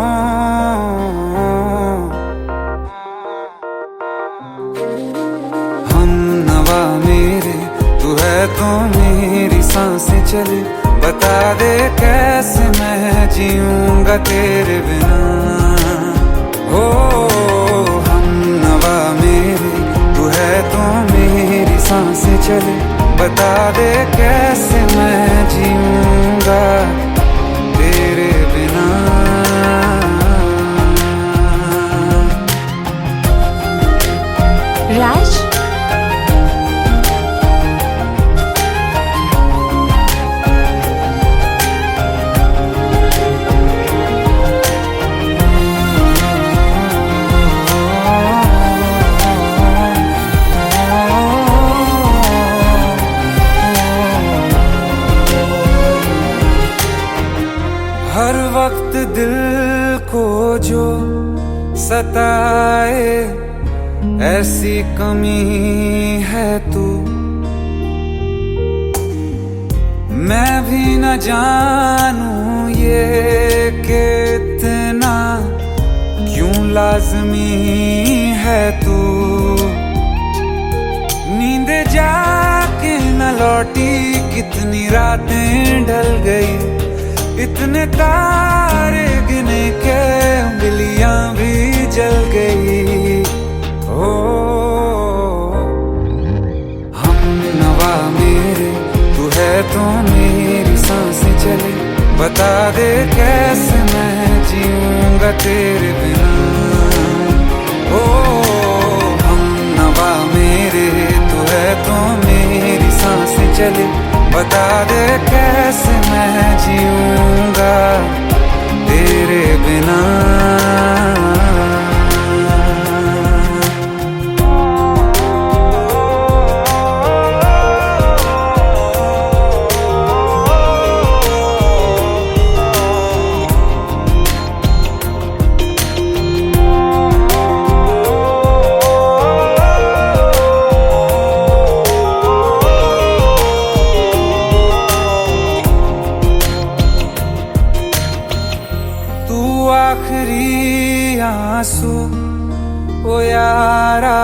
हम नवा मेरे, तू है तो मेरी सांसें चले, बता दे कैसे मैं जीऊंगा तेरे बिना। हो हम नवा मेरे, तू है तो मेरी सांसें चले, बता दे कैसे मैं जीऊंगा तेरे बिना। राज, हर वक्त दिल को जो सताए, ऐसी कमी है तू। मैं भी न जानूं ये कि इतना क्यों लाज़मी है तू। नींद जाके न लौटी, कितनी रातें ढल गई, इतने तारे गिने के उंगलियां भी जल गई। ओ हम नवा मेरे, तू है तो मेरी सांसें चले, बता दे कैसे मैं जीऊंगा तेरे बिना। ओ हम नवा मेरे, तू है तो मेरी सांसें चले, बता दे कैसे मैं जीऊंगा तेरे बिना। आखिरी आंसू ओ यारा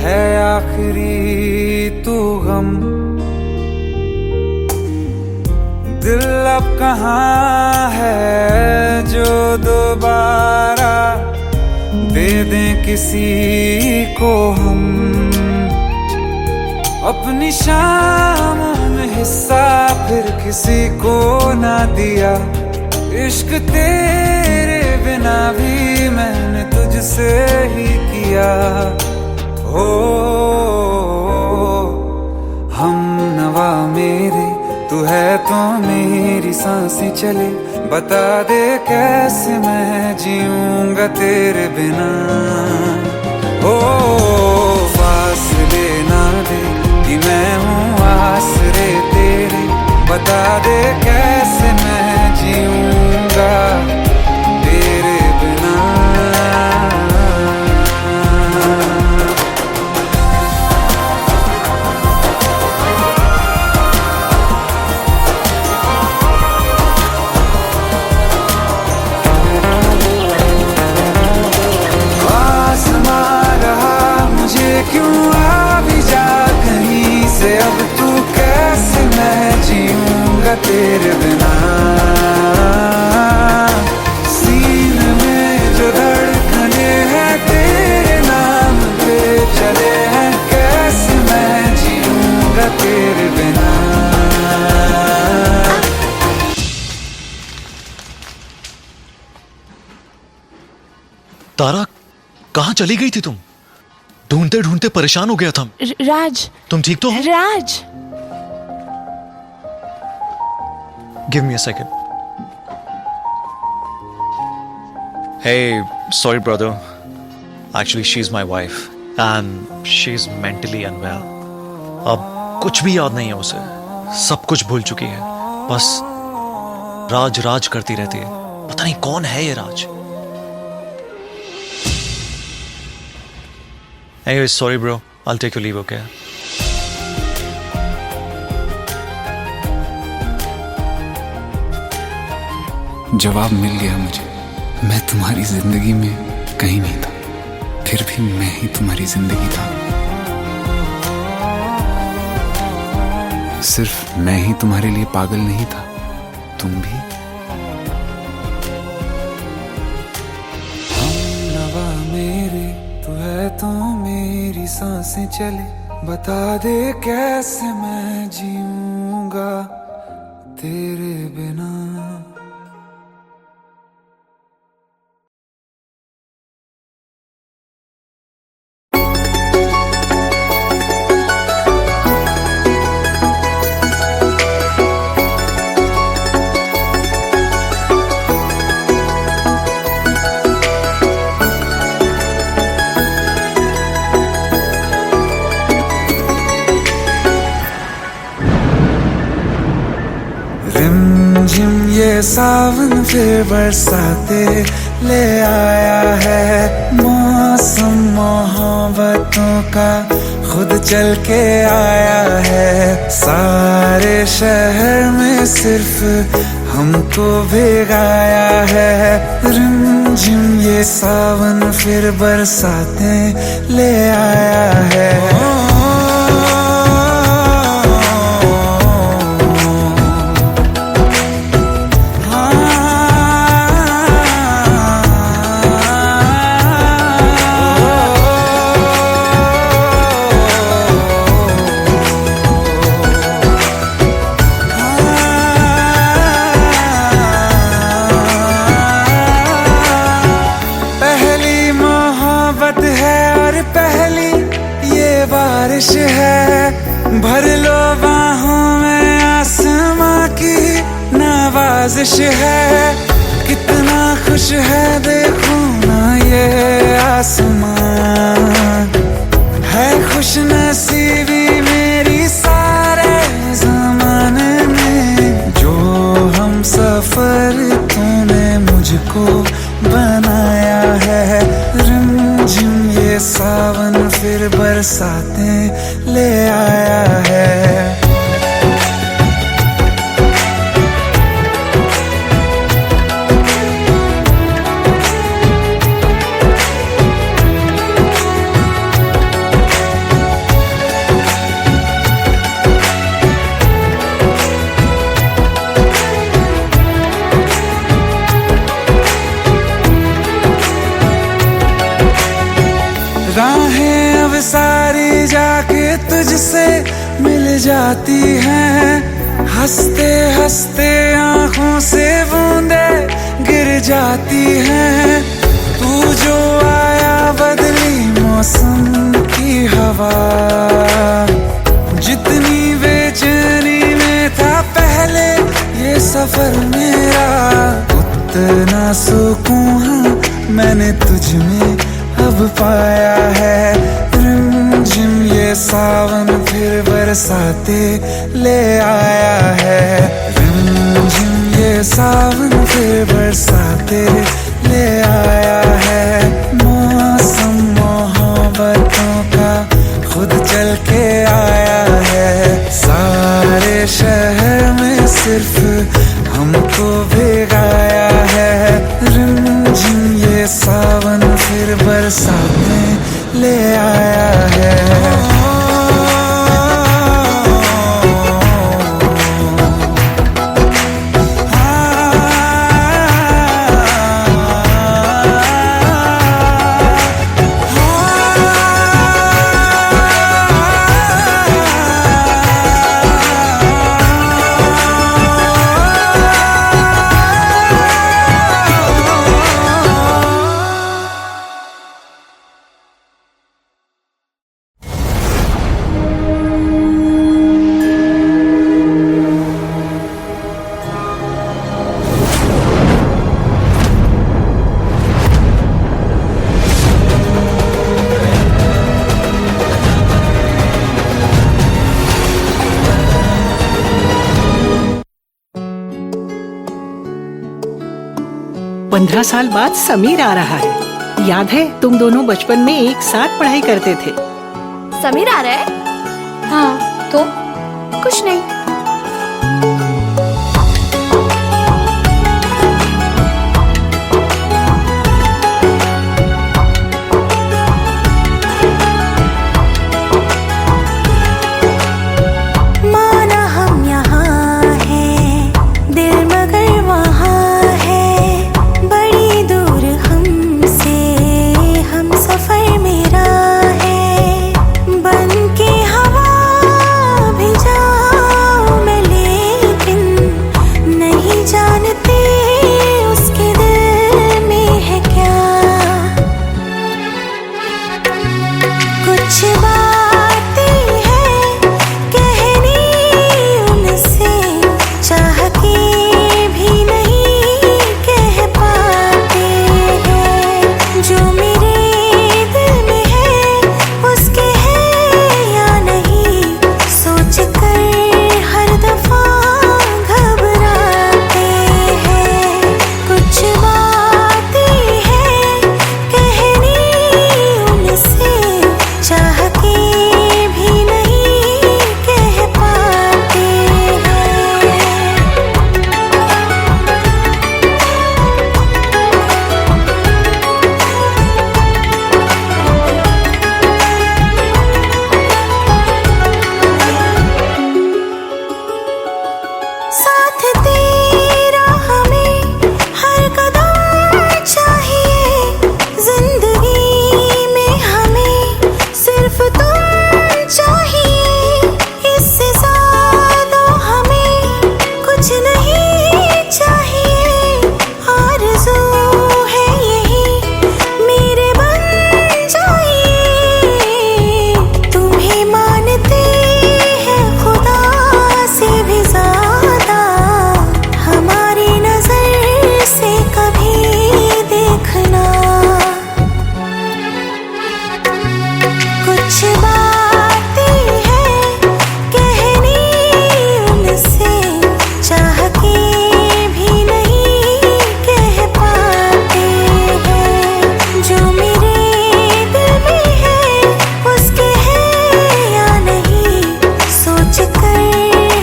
है, आखिरी तू गम। दिल अब कहाँ है जो दोबारा दे दें किसी को हम। अपनी शामों में हिस्सा फिर किसी को ना दिया, इश्क तेरे बिना भी मैंने तुझसे ही किया। हो हम नवा मेरे, तू है तो मेरी सांसें चले, बता दे कैसे मैं जीऊंगा तेरे बिना। हो फासले ना दे कि मैं हूँ आसरे तेरे, बता दे कैसे मैं जीऊंगा तेरे बिना। आसमां रहा मुझे तेरे बिना। सीने में जो धड़कने हैं तेरे नाम पे चले हैं, कैसे मैं जीऊंगा तेरे बिना। तारा, कहाँ चली गई थी तुम? ढूंढते ढूंढते परेशान हो गया था। राज, तुम ठीक तो हो? राज। Give me a second. Hey, sorry brother. Actually, she's my wife and she's mentally unwell. अब कुछ भी याद नहीं है उसे, सब कुछ भूल चुकी है। बस राज राज करती रहती है। पता नहीं कौन है ये राज। Anyway, sorry bro. I'll take your leave, okay? जवाब मिल गया मुझे। मैं तुम्हारी जिंदगी में कहीं नहीं था, फिर भी मैं ही तुम्हारी जिंदगी था। सिर्फ मैं ही तुम्हारे लिए पागल नहीं था, तुम भी। हमनवा मेरे तू है तो मेरी सांसें चले, बता दे कैसे मैं जीऊंगा तेरे बिना। रिमझिम ये सावन फिर बरसाते ले आया है, मौसम मोहब्बतों का खुद चल के आया है। सारे शहर में सिर्फ हमको भिगाया है। रिमझिम ये सावन फिर बरसाते ले आया है। बारिश है, भर लो बाहों में आसमां की नवाजिश है। कितना खुश है देखो ना ये आसमां, है खुश नसीबी मेरी सारे ज़माने में। जो हम सफर तूने मुझको बनाया है। रिमझिम ये सावन फिर बरसाते ले आया है। राहें अब सारी जाके तुझसे मिल जाती हैं, हंसते हंसते आंखों से बूंदे गिर जाती हैं। तू जो आया बदली मौसम की हवा, जितनी बेचैनी में था पहले ये सफर मेरा, उतना सुकून मैंने तुझ में अब पाया है। रिमझिम ये सावन फिर बरसाते ले आया है। रिमझिम ये सावन फिर बरसाते ले आया है। मौसम मोहब्बतों का खुद चल के आया है। सारे शहर में सिर्फ हमको भिगाया है। रिमझिम ये सावन फिर बरसाते ले आया है। 15 साल बाद समीर आ रहा है। याद है तुम दोनों बचपन में एक साथ पढ़ाई करते थे। समीर आ रहा है? हाँ, तो कुछ नहीं। माना हम यहाँ हैं, दिल मगर वहाँ है, बड़ी दूर हमसे हम सफर मेरा है। बन के हवा भी जाऊं मैं, लेकिन नहीं जानते उसके दिल में है क्या। कुछ बातें हैं कहनी उनसे, चाह के भी नहीं कह पाते हैं। जो मेरे दिल में है उसके है या नहीं, सोच कर हर दफा घबराते हैं। कुछ बातें हैं कहनी उनसे, चाह के भी नहीं कह पाते हैं। साथ तेरा हमें हर कदम चाहिए, जिंदगी में हमें सिर्फ तुम चाहिए। इससे ज्यादा हमें कुछ नहीं चाहिए। आरज़ू है यही मेरे बन जाइए, तुम्हें मानते हैं खुदा से भी ज्यादा, हमारी नजर से कभी देखना। कुछ बातें हैं कहनी उनसे, चाह के भी नहीं कह पाते हैं। जो मेरे दिल में है उसके है या नहीं, सोच कर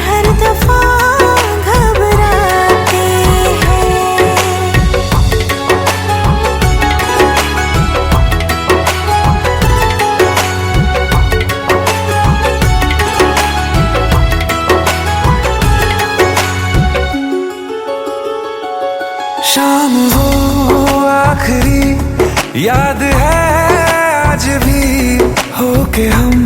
हर दफा घबराते हैं। शाम हो आखिरी, याद है आज भी हो के हम